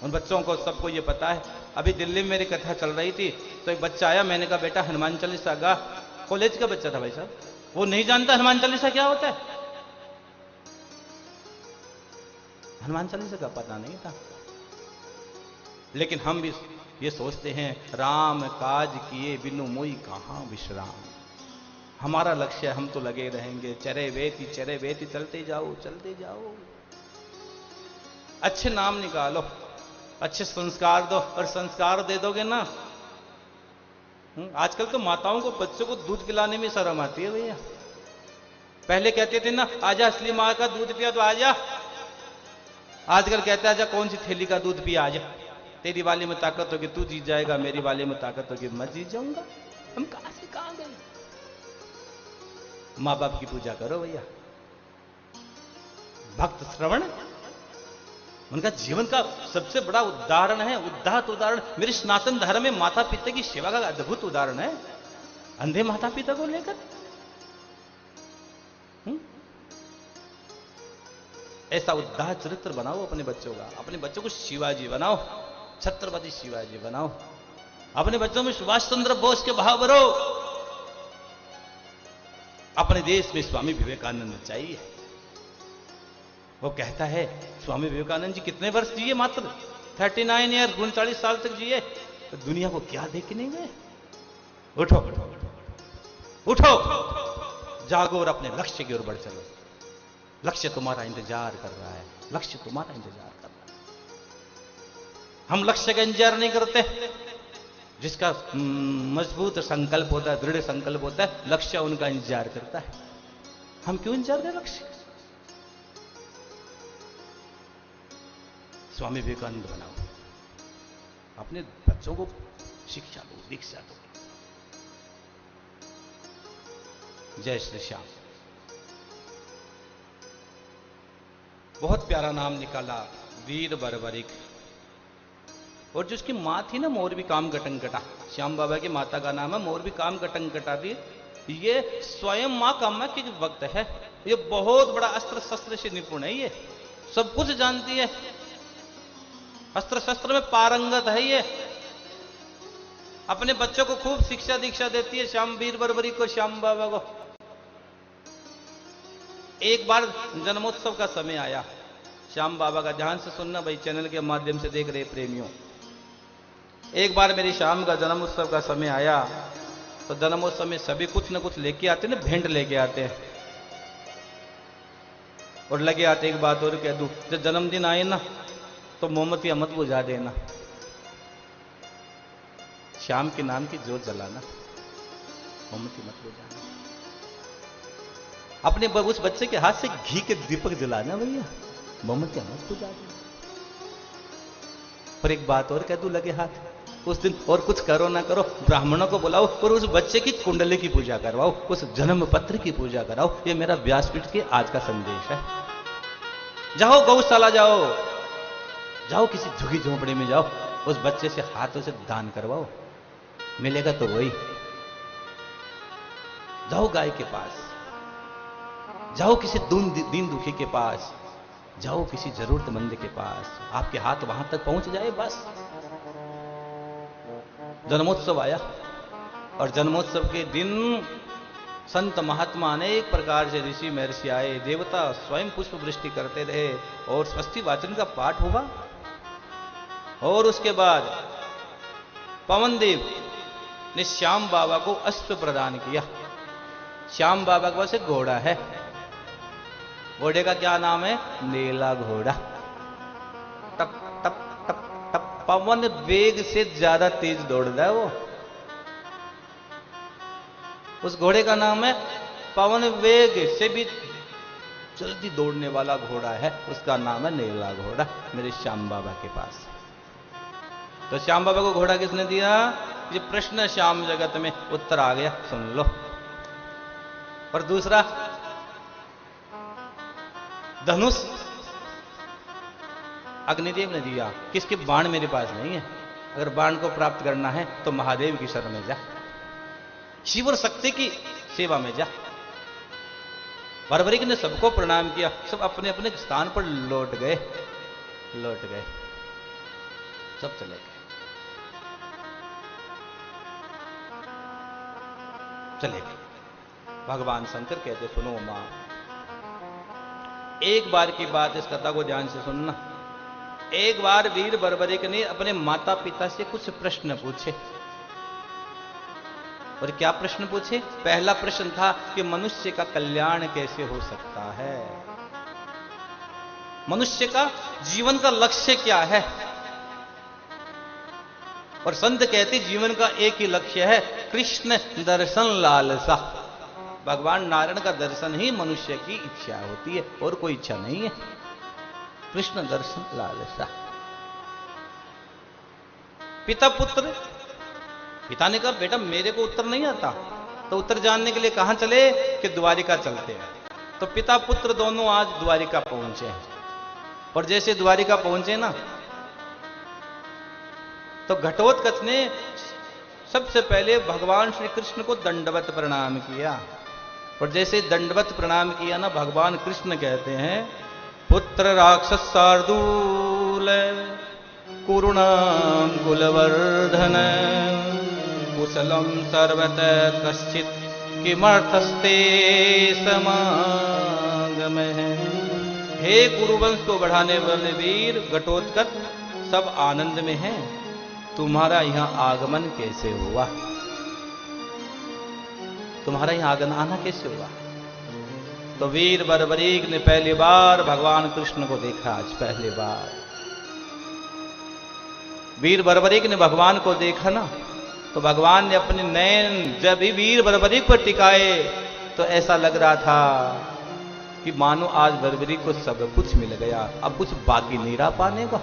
उन बच्चों को सबको ये पता है। अभी दिल्ली में मेरी कथा चल रही थी, तो एक बच्चा आया, मैंने कहा बेटा हनुमान चालीसा गा। कॉलेज का बच्चा था भाई साहब, वो नहीं जानता हनुमान चालीसा क्या होता है। हनुमान चालीसा का पता नहीं था। लेकिन हम भी ये सोचते हैं, राम काज किए बिनु मोई कहां विश्राम। हमारा लक्ष्य, हम तो लगे रहेंगे चरे वेती चलते जाओ चलते जाओ। अच्छे नाम निकालो, अच्छे संस्कार दो, और संस्कार दे दोगे ना। आजकल तो माताओं को बच्चों को दूध पिलाने में शर्म आती है भैया। पहले कहते थे ना, आजा असली मां का दूध पिया तो आजा। आजकल कहते हैं आजा कौन सी थैली का दूध पिया, आजा तेरी वाली में ताकत होगी तू जीत जाएगा, मेरी वाली में ताकत होगी मैं जीत जाऊंगा। हम कहां से कहां गए। मां बाप की पूजा करो भैया। भक्त श्रवण उनका जीवन का सबसे बड़ा उदाहरण है, उदात्त उदाहरण। मेरे सनातन धर्म में माता पिता की सेवा का अद्भुत उदाहरण है। अंधे माता पिता को लेकर ऐसा उदात्त चरित्र बनाओ अपने बच्चों का। अपने बच्चों को शिवाजी बनाओ, छत्रपति शिवाजी बनाओ। अपने बच्चों में सुभाष चंद्र बोस के भाव भरो। अपने देश में स्वामी विवेकानंद चाहिए। वो कहता है, स्वामी विवेकानंद जी कितने वर्ष जिए, मात्र 39 ईयर, 39 साल तक जिए, तो दुनिया को क्या देख के नहीं गए। उठो उठो, जागो और अपने लक्ष्य की ओर बढ़ चलो। लक्ष्य तुम्हारा इंतजार कर रहा है, लक्ष्य तुम्हारा इंतजार कर रहा है। हम लक्ष्य का इंतजार नहीं करते। जिसका मजबूत संकल्प होता है, दृढ़ संकल्प होता है, लक्ष्य उनका इंतजार करता है। हम क्यों इंतजार करें लक्ष्य। स्वामी विवेकानंद बनाओ, अपने बच्चों को शिक्षा दो, दीक्षा दो। जय श्री श्याम। बहुत प्यारा नाम निकाला, वीर बर्बरिक। और जो उसकी मां थी ना, मोर भी काम कटंकटा, श्याम बाबा की माता का नाम है मोर भी काम कटंकटा थी। ये स्वयं मां कामा के वक्त है। ये बहुत बड़ा अस्त्र शस्त्र से निपुण है, ये सब कुछ जानती है, अस्त्र शस्त्र में पारंगत है। ये अपने बच्चों को खूब शिक्षा दीक्षा देती है, श्याम वीर बर्बरी को, श्याम बाबा को। एक बार जन्मोत्सव का समय आया श्याम बाबा का, ध्यान से सुनना भाई, चैनल के माध्यम से देख रहे प्रेमियों। एक बार मेरी शाम का जन्मोत्सव का समय आया, तो जन्मोत्सव में सभी कुछ न कुछ लेके आते ना, भेंट लेके आते हैं। और लगे आते, एक बात और कह दूं, जब जन्मदिन आए ना तो मोमबत्तियां मत बुझा देना, श्याम के नाम की जोत जलाना, मोमबत्ती मत बुझाना। अपने उस बच्चे के हाथ से घी के दीपक जलाना भैया, मोमबत्तियां मत बुझा देना। और एक बात और कह दूं लगे हाथ, उस दिन और कुछ करो ना करो, ब्राह्मणों को बुलाओ और उस बच्चे की कुंडली की पूजा करवाओ, उस जन्म पत्र की पूजा कराओ। ये मेरा व्यासपीठ के आज का संदेश है। जाओ गौशाला जाओ, जाओ किसी झुगी झोंपड़ी में जाओ, उस बच्चे से हाथों से दान करवाओ, मिलेगा तो वही। जाओ गाय के पास, जाओ किसी दीन दुखी के पास, जाओ किसी जरूरतमंद के पास, आपके हाथ वहां तक पहुंच जाए बस। जन्मोत्सव आया और जन्मोत्सव के दिन संत महात्मा अनेक प्रकार से, ऋषि महर्षि आए, देवता स्वयं पुष्प वृष्टि करते रहे और स्वस्ति वाचन का पाठ हुआ। और उसके बाद पवन देव ने श्याम बाबा को अश्व प्रदान किया। श्याम बाबा के पास एक घोड़ा है, घोड़े का क्या नाम है, नीला घोड़ा। टप टप टप टप पवन वेग से ज्यादा तेज दौड़ता है वो। उस घोड़े का नाम है, पवन वेग से भी जल्दी दौड़ने वाला घोड़ा है, उसका नाम है नीला घोड़ा, मेरे श्याम बाबा के पास। तो श्याम बाबा को घोड़ा किसने दिया, ये प्रश्न श्याम जगत में उत्तर आ गया, सुन लो। और दूसरा धनुष अग्निदेव ने दिया, किसके बाण मेरे पास नहीं है, अगर बाण को प्राप्त करना है तो महादेव की शरण में जा, शिव और शक्ति की सेवा में जा। बर्बरिक ने सबको प्रणाम किया, सब अपने अपने स्थान पर लौट गए, सब चले गए। भगवान शंकर कहते, सुनो मां, एक बार की बात, इस कथा को ध्यान से सुनना। एक बार वीर बर्बरिक ने अपने माता पिता से कुछ प्रश्न पूछे। और क्या प्रश्न पूछे? पहला प्रश्न था कि मनुष्य का कल्याण कैसे हो सकता है, मनुष्य का जीवन का लक्ष्य क्या है। और संत कहते जीवन का एक ही लक्ष्य है, कृष्ण दर्शन लालसा। भगवान नारायण का दर्शन ही मनुष्य की इच्छा होती है, और कोई इच्छा नहीं है। कृष्ण दर्शन लालसा। पिता पुत्र, पिता ने कहा बेटा मेरे को उत्तर नहीं आता, तो उत्तर जानने के लिए कहां चले कि द्वारिका चलते हैं। तो पिता पुत्र दोनों आज द्वारिका पहुंचे हैं। और जैसे द्वारिका पहुंचे ना, तो घटोत्कच ने सबसे पहले भगवान श्री कृष्ण को दंडवत प्रणाम किया। और जैसे दंडवत प्रणाम किया ना, भगवान कृष्ण कहते हैं पुत्र राक्षस शार्दूल कुरुणाम कुलवर्धन कुशलम सर्वत कश्चित किमर्थस्ते समागम। हे कुरुवंश को बढ़ाने वाले वीर घटोत्कच, सब आनंद में हैं, तुम्हारा यहां आगमन कैसे हुआ, तुम्हारा यहां आगमन आना कैसे हुआ। तो वीर बर्बरीक ने पहली बार भगवान कृष्ण को देखा। आज पहली बार वीर बर्बरीक ने भगवान को देखा ना, तो भगवान ने अपने नयन जब भी वीर बर्बरीक पर टिकाए, तो ऐसा लग रहा था कि मानो आज बर्बरीक को सब कुछ मिल गया, अब कुछ बाकी नहीं रहा पाने का।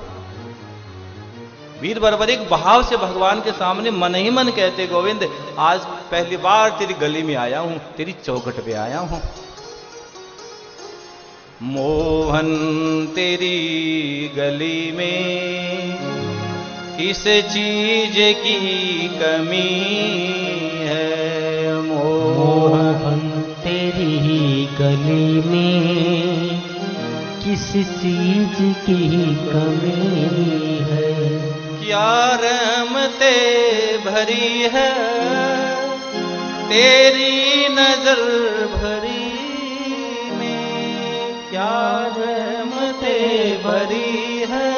वीर बर्बरीक भाव से भगवान के सामने मन ही मन कहते गोविंद आज पहली बार तेरी गली में आया हूं, तेरी चौखट पे आया हूं। मोहन तेरी गली में किस चीज की कमी है, मोहन तेरी गली में किस चीज की कमी है। क्या रहमते भरी है तेरी नजर भरी में, क्या रहमते भरी है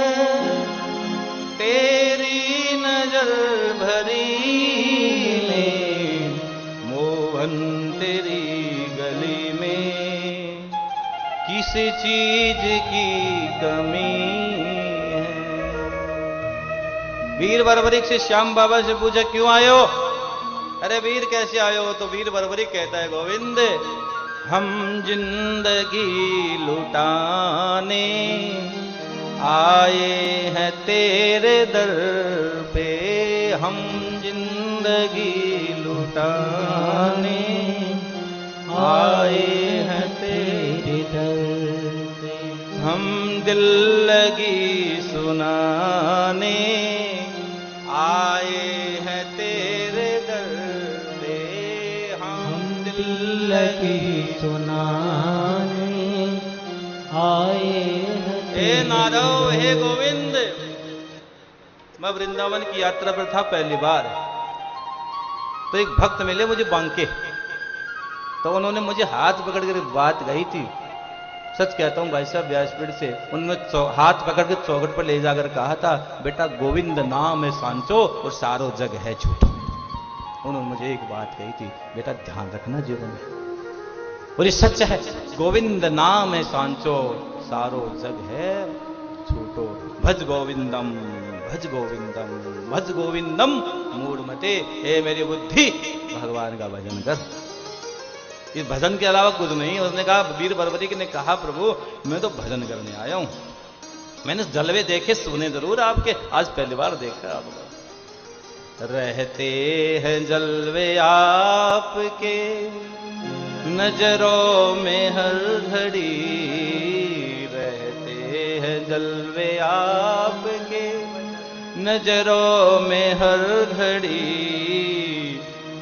तेरी नजर भरी में। मोहन तेरी गली में किस चीज की कमी है। वीर बर्बरीक से श्याम बाबा से पूछा क्यों आयो, अरे वीर कैसे आयो। तो वीर बर्बरीक कहता है गोविंद हम जिंदगी लुटाने आए हैं तेरे दर पे, हम जिंदगी लुटाने आए हैं तेरे दर पे, हम दिल लगी सुनाने आए हैं तेरे दर पे, हम दिल लगी सुनाने आए हैं। हे नारव, हे गोविंद, मैं वृंदावन की यात्रा पर था पहली बार, तो एक भक्त मिले मुझे बांके, तो उन्होंने मुझे हाथ पकड़ कर बात कही थी। सच कहता हूं भाई साहब, व्यासपीठ से उन्होंने हाथ पकड़ के चौखट पर ले जाकर कहा था बेटा गोविंद नाम है सांचो और सारो जग है झूठो। उन्होंने मुझे एक बात कही थी बेटा ध्यान रखना जीवन में, और ये सच है, गोविंद नाम है सांचो सारो जग है झूठो। भज गोविंदम भज गोविंदम भज गोविंदम मूढ़मते, हे मेरी बुद्धि भगवान का भजन कर। इस भजन के अलावा कुछ नहीं। उसने कहा, वीर बर्बरीक ने कहा प्रभु मैं तो भजन करने आया हूं, मैंने जलवे देखे सुने जरूर आपके, आज पहली बार देखा आपको। रहते हैं जलवे आपके नजरों में हर घड़ी, रहते हैं जलवे आपके नजरों में हर घड़ी,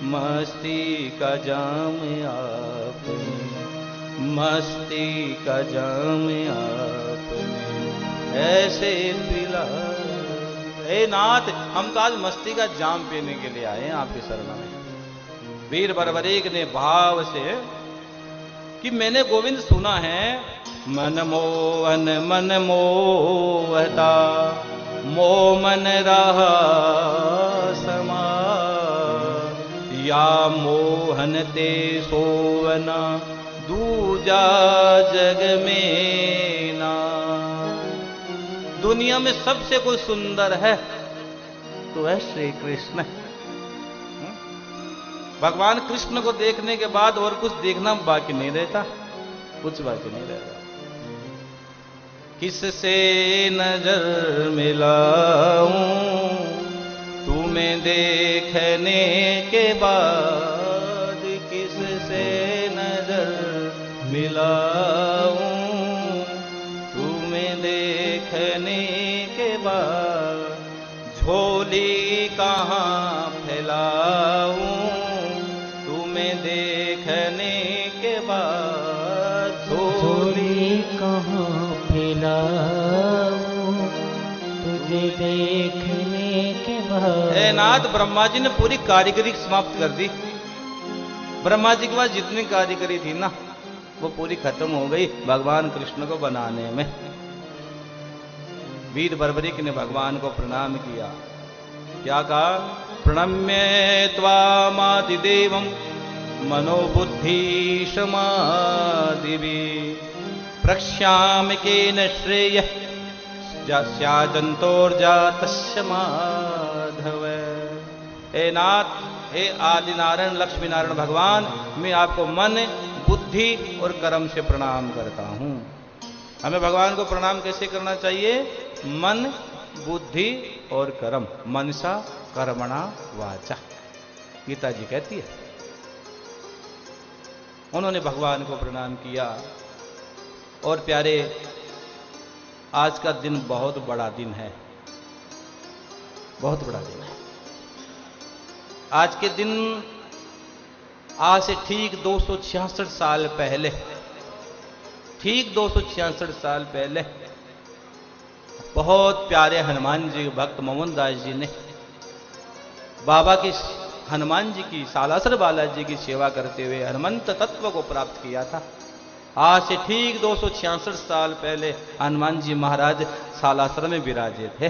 मस्ती का जाम आपने, मस्ती का जाम आपने ऐसे पिला। हे नाथ हम तो आज मस्ती का जाम पीने के लिए आए हैं आपके शरण में। वीर बर्बरीक ने भाव से कि मैंने गोविंद सुना है मनमोहन मन मोहता, मोह मन रहा समा, या मोहन ते सोवना, दूजा जग में ना। दुनिया में सबसे कोई सुंदर है तो है श्री कृष्ण। भगवान कृष्ण को देखने के बाद और कुछ देखना बाकी नहीं रहता, कुछ बाकी नहीं रहता। किससे नजर मिलाऊं तुम्हें देखने के बाद, किससे नजर मिलाऊं तुम्हें देखने के बाद, झोली कहाँ फैलाऊं तुम्हें देखने के बाद, झोली कहाँ फैलाऊं तुझे देखने के बाद। ए नाथ, ब्रह्मा जी ने पूरी कारीगरी समाप्त कर दी। ब्रह्मा जी के पास जितनी कारीगरी थी ना वो पूरी खत्म हो गई भगवान कृष्ण को बनाने में। वीर बर्बरिक ने भगवान को प्रणाम किया। क्या कहा? प्रणम्य त्वामादिदेवं मनोबुद्धि समाधिभि, प्रक्ष्यामि केन श्रेयः स्याजन्तोर्जातस्य माधव। हे नाथ, हे आदि नारायण लक्ष्मी नारायण भगवान, मैं आपको मन, बुद्धि और कर्म से प्रणाम करता हूं। हमें भगवान को प्रणाम कैसे करना चाहिए? मन, बुद्धि और कर्म। मनसा कर्मणा वाचा, गीता जी कहती है। उन्होंने भगवान को प्रणाम किया। और प्यारे, आज का दिन बहुत बड़ा दिन है, बहुत बड़ा दिन है। आज के दिन, आज से ठीक 266 साल पहले, ठीक 266 साल पहले बहुत प्यारे हनुमान जी भक्त मोहन दास जी ने बाबा की, हनुमान जी की, सालासर बालाजी की सेवा करते हुए हनुमंत तत्व को प्राप्त किया था। आज से ठीक 266 साल पहले हनुमान जी महाराज सालासर में विराजे थे।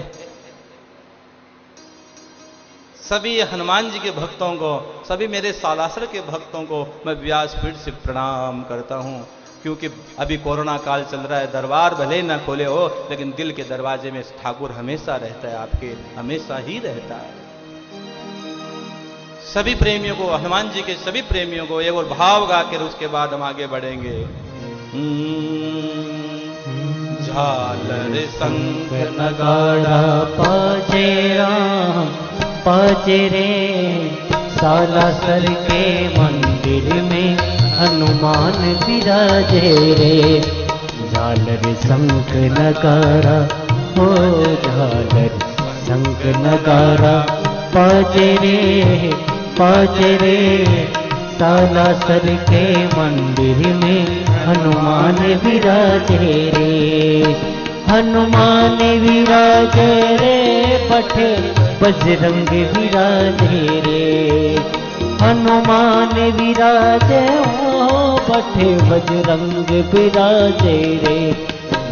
सभी हनुमान जी के भक्तों को, सभी मेरे सालासर के भक्तों को मैं व्यासपीठ से प्रणाम करता हूं, क्योंकि अभी कोरोना काल चल रहा है। दरबार भले ना खोले हो, लेकिन दिल के दरवाजे में ठाकुर हमेशा रहता है, आपके हमेशा ही रहता है। सभी प्रेमियों को, हनुमान जी के सभी प्रेमियों को एक और भाव गाकर उसके बाद हम आगे बढ़ेंगे। झालर शंख नगाड़ा पाजे राम पाजे रे, सालासर के मंदिर में हनुमान विराजे रे। झालर शंख नगाड़ा हो, झालर शंख नगाड़ा पाजे रे पाजे रे, सालासर के मंदिर में हनुमान विराजे रे। हनुमान विराजे रे, पठे बजरंग विराजे रे। हनुमान विराजे हो, पठे बजरंग विराजे रे।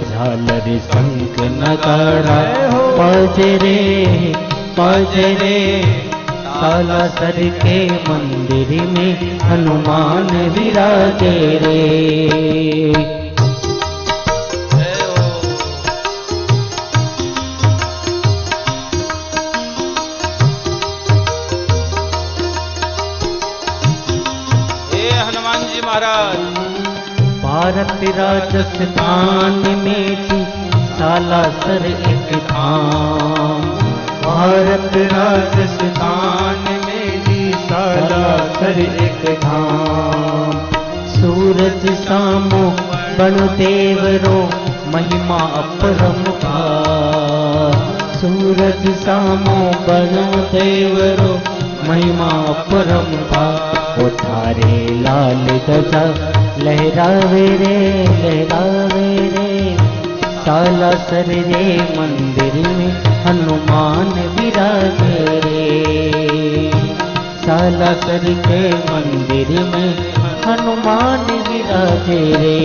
झालर शंख नगाड़ा बाजे रे बाजे रे, सालासर के मंदिर में हनुमान विराजे रे। हनुमान जी महाराज, भारत राजस्थान में थी सालासर एक धाम। भारत राजस्थान में थी सालासर एक धाम। सूरज सामो बनु देवरो, महिमा अपरंपार। सूरज सामो बनु देवरो, महिमा अपरंपार। उठारे लाल ध्वजा लहरावे रे लहरावे रे, सालासर रे मंदिर में हनुमान विराजे रे। सालासर के मंदिर में हनुमान विराजे रे।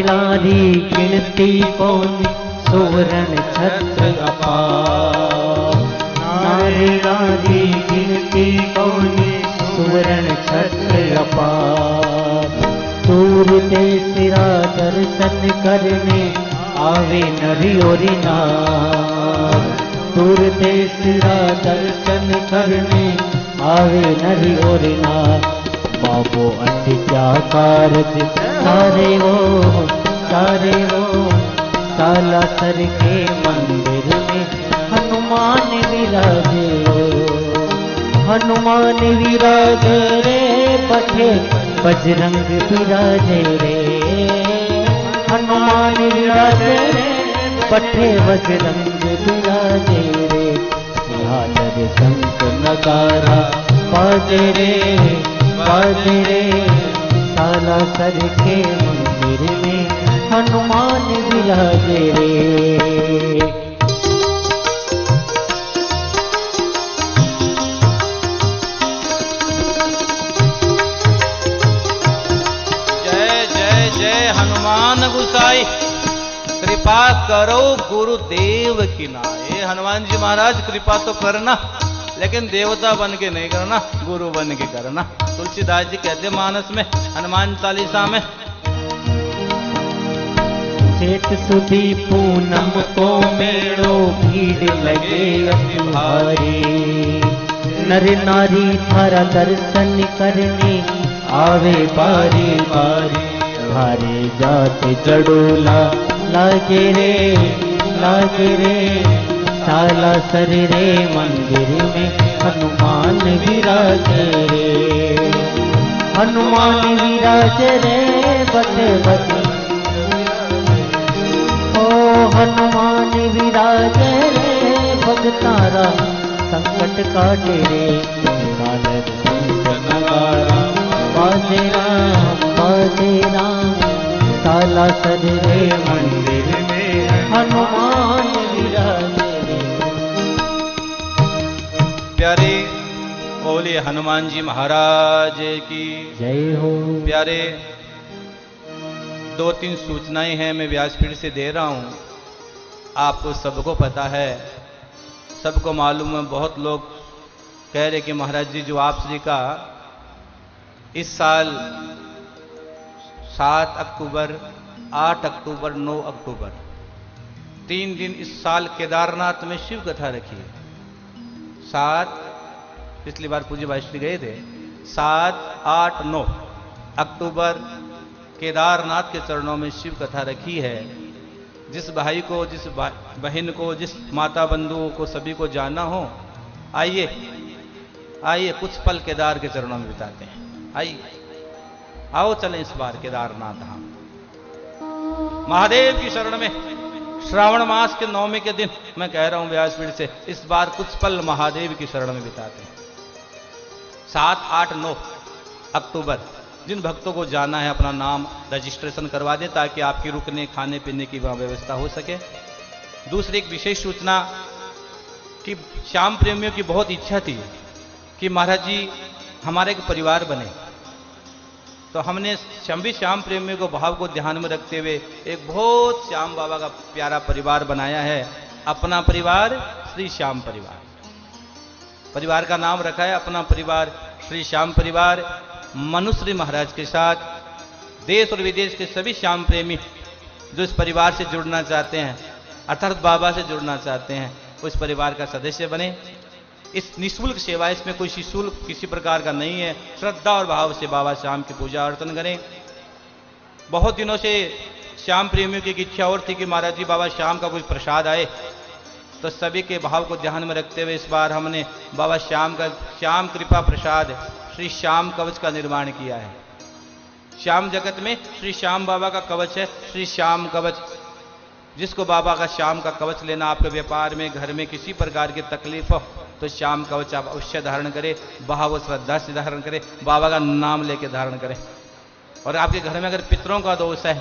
नारी गिनती कौन सुवर्ण छत्र अपार। नारी गिनती कौन सुवर्ण छत्र अपार। दूर ते सिरा दर्शन करने आवे नरी और नार। दूर ते सिरा दर्शन करने आवे नरी और नार। बाबो क्या कारज सारे वो सालासर के मंदिर में हनुमान विराजे। हनुमान विराजे रे पठे बजरंग विराजे रे। हनुमान विराजे रे पठे बजरंग विराजे रे। झालर शंख नगारा बाजे रे सालासर के मंदिर में हनुमान विराजे रे। जय जय जय हनुमान गुसाई, कृपा करो गुरुदेव की नाय। हनुमान जी महाराज कृपा तो करना, लेकिन देवता बन के नहीं करना, गुरु बन के करना। तुलसीदास जी कहते मानस में, हनुमान चालीसा में, जेठ सुदी पूनम को मेड़ो भीड़ लगे अति भारी। नर नारी थारा दर्शन करने आवे बारी बारी। भारे जात जड़ोला लागे रे सालासर रे मंदिर में हनुमान विराजे रे। हनुमान विराजे रे बटे बटे। ओ हनुमान विराजे रे भगतारा संकट काटे रे। सालर शंख नगारा बाजे राम सालासर रे मंदिर में हनुमान विराजे। प्यारे बोले हनुमान जी महाराज की जय हो। प्यारे, 2-3 सूचनाएं हैं मैं व्यासपीठ से दे रहा हूं। आपको सबको पता है, सबको मालूम है। बहुत लोग कह रहे कि महाराज जी जो आप श्री का इस साल 7 अक्टूबर, 8 अक्टूबर, 9 अक्टूबर 3 दिन इस साल केदारनाथ में शिव कथा रखी है। 7, पिछली बार पूज्य भाई गए थे, 7, 8, 9 अक्टूबर केदारनाथ के चरणों में शिव कथा रखी है। जिस भाई को, जिस बहन को, जिस माता बंधुओं को, सभी को जाना हो, आइए कुछ पल केदार के चरणों में बिताते हैं। आइए, आओ चलें इस बार केदारनाथ धाम, महादेव की शरण में। श्रावण मास के 9वें के दिन मैं कह रहा हूं व्यासपीठ से, इस बार कुछ पल महादेव की शरण में बिताते हैं। 7, 8, 9 अक्टूबर जिन भक्तों को जाना है अपना नाम रजिस्ट्रेशन करवा दें, ताकि आपकी रुकने खाने पीने की वहां व्यवस्था हो सके। दूसरी एक विशेष सूचना कि श्याम प्रेमियों की बहुत इच्छा थी कि महाराज जी हमारे एक परिवार बने, तो हमने सभी श्याम प्रेमियों को भाव को ध्यान में रखते हुए एक बहुत श्याम बाबा का प्यारा परिवार बनाया है। अपना परिवार श्री श्याम परिवार, परिवार का नाम रखा है अपना परिवार श्री श्याम परिवार। मनुश्री महाराज के साथ देश और विदेश के सभी श्याम प्रेमी जो इस परिवार से जुड़ना चाहते हैं, अर्थात बाबा से जुड़ना चाहते हैं, उस परिवार का सदस्य बने। इस निःशुल्क सेवा, इसमें कोई शुल्क किसी प्रकार का नहीं है। श्रद्धा और भाव से बाबा श्याम की पूजा अर्चन करें। बहुत दिनों से श्याम प्रेमियों की इच्छा और थी कि महाराज जी बाबा श्याम का कुछ प्रसाद आए, तो सभी के भाव को ध्यान में रखते हुए इस बार हमने बाबा श्याम का श्याम कृपा प्रसाद श्री श्याम कवच का निर्माण किया है। श्याम जगत में श्री श्याम बाबा का कवच है श्री श्याम कवच। जिसको बाबा का श्याम का कवच लेना, आपके व्यापार में, घर में किसी प्रकार की तकलीफ हो, तो श्याम कवच आप अवश्य धारण करें, भाव श्रद्धा से धारण करें, बाबा का नाम लेके धारण करें। और आपके घर में अगर पितरों का दोष है,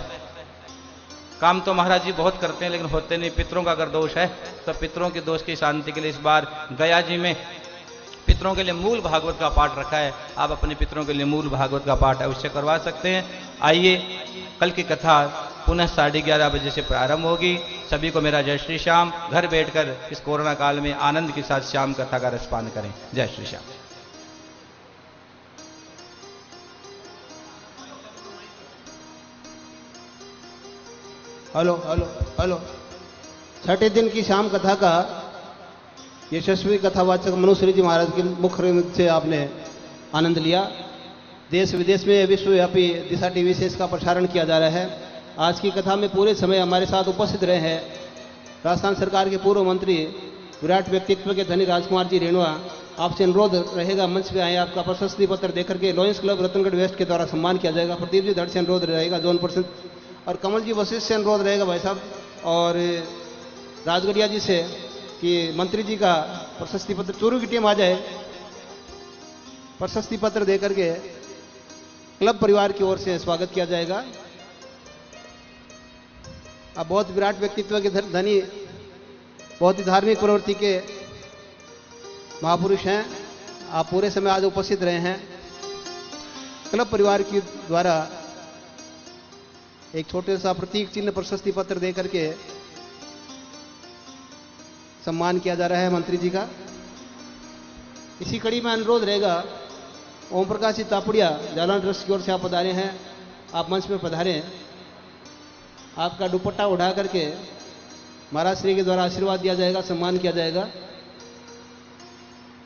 काम तो महाराज जी बहुत करते हैं लेकिन होते नहीं, पितरों का अगर दोष है तो पितरों के दोष की शांति के लिए इस बार गया जी में पितरों के लिए मूल भागवत का पाठ रखा है। आप अपने पितरों के लिए मूल भागवत का पाठ अवश्य करवा सकते हैं। आइए, कल की कथा पुनः 11:30 बजे से प्रारंभ होगी। सभी को मेरा जय श्री श्याम। घर बैठकर इस कोरोना काल में आनंद के साथ श्याम कथा का रसपान करें। जय Shri Shyam. Hello hello hello. छठे दिन की शाम कथा का यशस्वी कथावाचक मनुश्री जी महाराज के मुख्य से आपने आनंद लिया। देश विदेश में विश्वव्यापी दिशा टीवी से इसका प्रसारण किया जा रहा है। आज की कथा में पूरे समय हमारे साथ उपस्थित रहे हैं राजस्थान सरकार के पूर्व मंत्री विराट व्यक्तित्व के धनी राजकुमार जी रेणुआ। आपसे अनुरोध रहेगा मंच पे आए, आपका प्रशस्ति पत्र देकर के लॉयंस क्लब रतनगढ़ वेस्ट के द्वारा सम्मान किया जाएगा। प्रदीप जी धड़ से अनुरोध रहेगा जोन पर्सन, और कमल जी वशिष्ठ से अनुरोध रहेगा भाई साहब, और राजगढ़िया जी से कि मंत्री जी का प्रशस्ति पत्र, चूरू की टीम आ जाए, प्रशस्ति पत्र देकर के क्लब परिवार की ओर से स्वागत किया जाएगा। आप बहुत विराट व्यक्तित्व के धनी, बहुत ही धार्मिक प्रवृत्ति के महापुरुष हैं। आप पूरे समय आज उपस्थित रहे हैं। क्लब परिवार के द्वारा एक छोटे सा प्रतीक चिन्ह प्रशस्ति पत्र देकर के सम्मान किया जा रहा है मंत्री जी का। इसी कड़ी में अनुरोध रहेगा ओम प्रकाश जी तापुड़िया जालान ट्रस्ट की ओर से आप पधारे हैं, आप मंच में पधारें। आपका दुपट्टा उठा करके महाराज श्री के द्वारा आशीर्वाद दिया जाएगा, सम्मान किया जाएगा।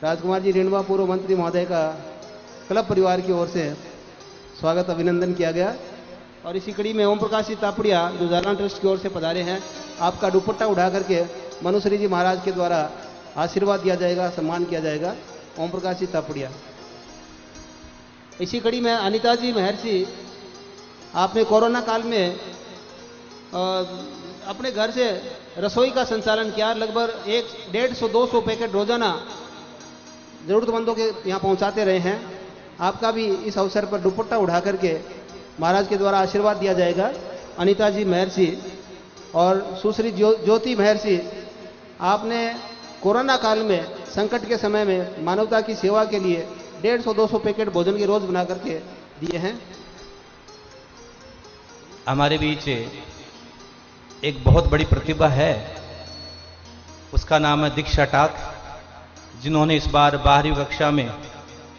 राजकुमार जी रेणुआ पूर्व मंत्री महोदय का क्लब परिवार की ओर से स्वागत अभिनंदन किया गया। और इसी कड़ी में ओम प्रकाश जी तापुड़िया जो जालान ट्रस्ट की ओर से पधारे हैं, आपका दुपट्टा उठा करके मनुश्री जी महाराज के द्वारा आशीर्वाद दिया जाएगा, सम्मान किया जाएगा। ओम प्रकाश जी तापुड़िया। इसी कड़ी में अनिता जी महर्षि, आपने कोरोना काल में अपने घर से रसोई का संचालन किया। लगभग 150-200 पैकेट रोजाना जरूरतमंदों के यहाँ पहुँचाते रहे हैं। आपका भी इस अवसर पर दुपट्टा उठा करके महाराज के द्वारा आशीर्वाद दिया जाएगा। अनिता जी महर्षि और सुश्री ज्योति महर्षि, आपने कोरोना काल में संकट के समय में मानवता की सेवा के लिए 150-200 पैकेट भोजन के रोज बना करके दिए हैं। हमारे बीच एक बहुत बड़ी प्रतिभा है, उसका नाम है दीक्षा टाक, जिन्होंने इस बार 12वीं कक्षा में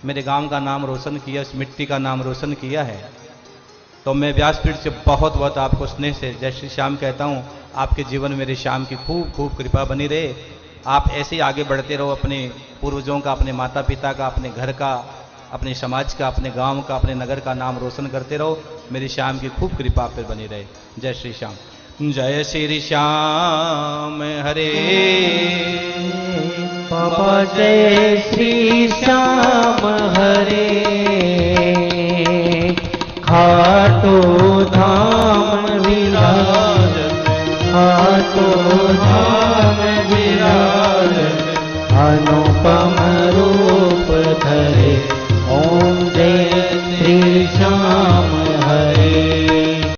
मेरे गांव का नाम रोशन किया, इस मिट्टी का नाम रोशन किया है। तो मैं व्यासपीठ से बहुत बहुत आपको स्नेह से जय श्री श्याम कहता हूं। आपके जीवन में मेरे श्याम की खूब खूब कृपा बनी रहे। आप ऐसे ही आगे बढ़ते रहो, अपने पूर्वजों का, अपने माता पिता का, अपने घर का, अपने समाज का, अपने गांव का, अपने नगर का नाम रोशन करते रहो। मेरी श्याम की खूब कृपा आप पर बनी रहे। जय श्री श्याम। जय श्री श्याम हरे बाबा, जय श्री श्याम हरे। खाटू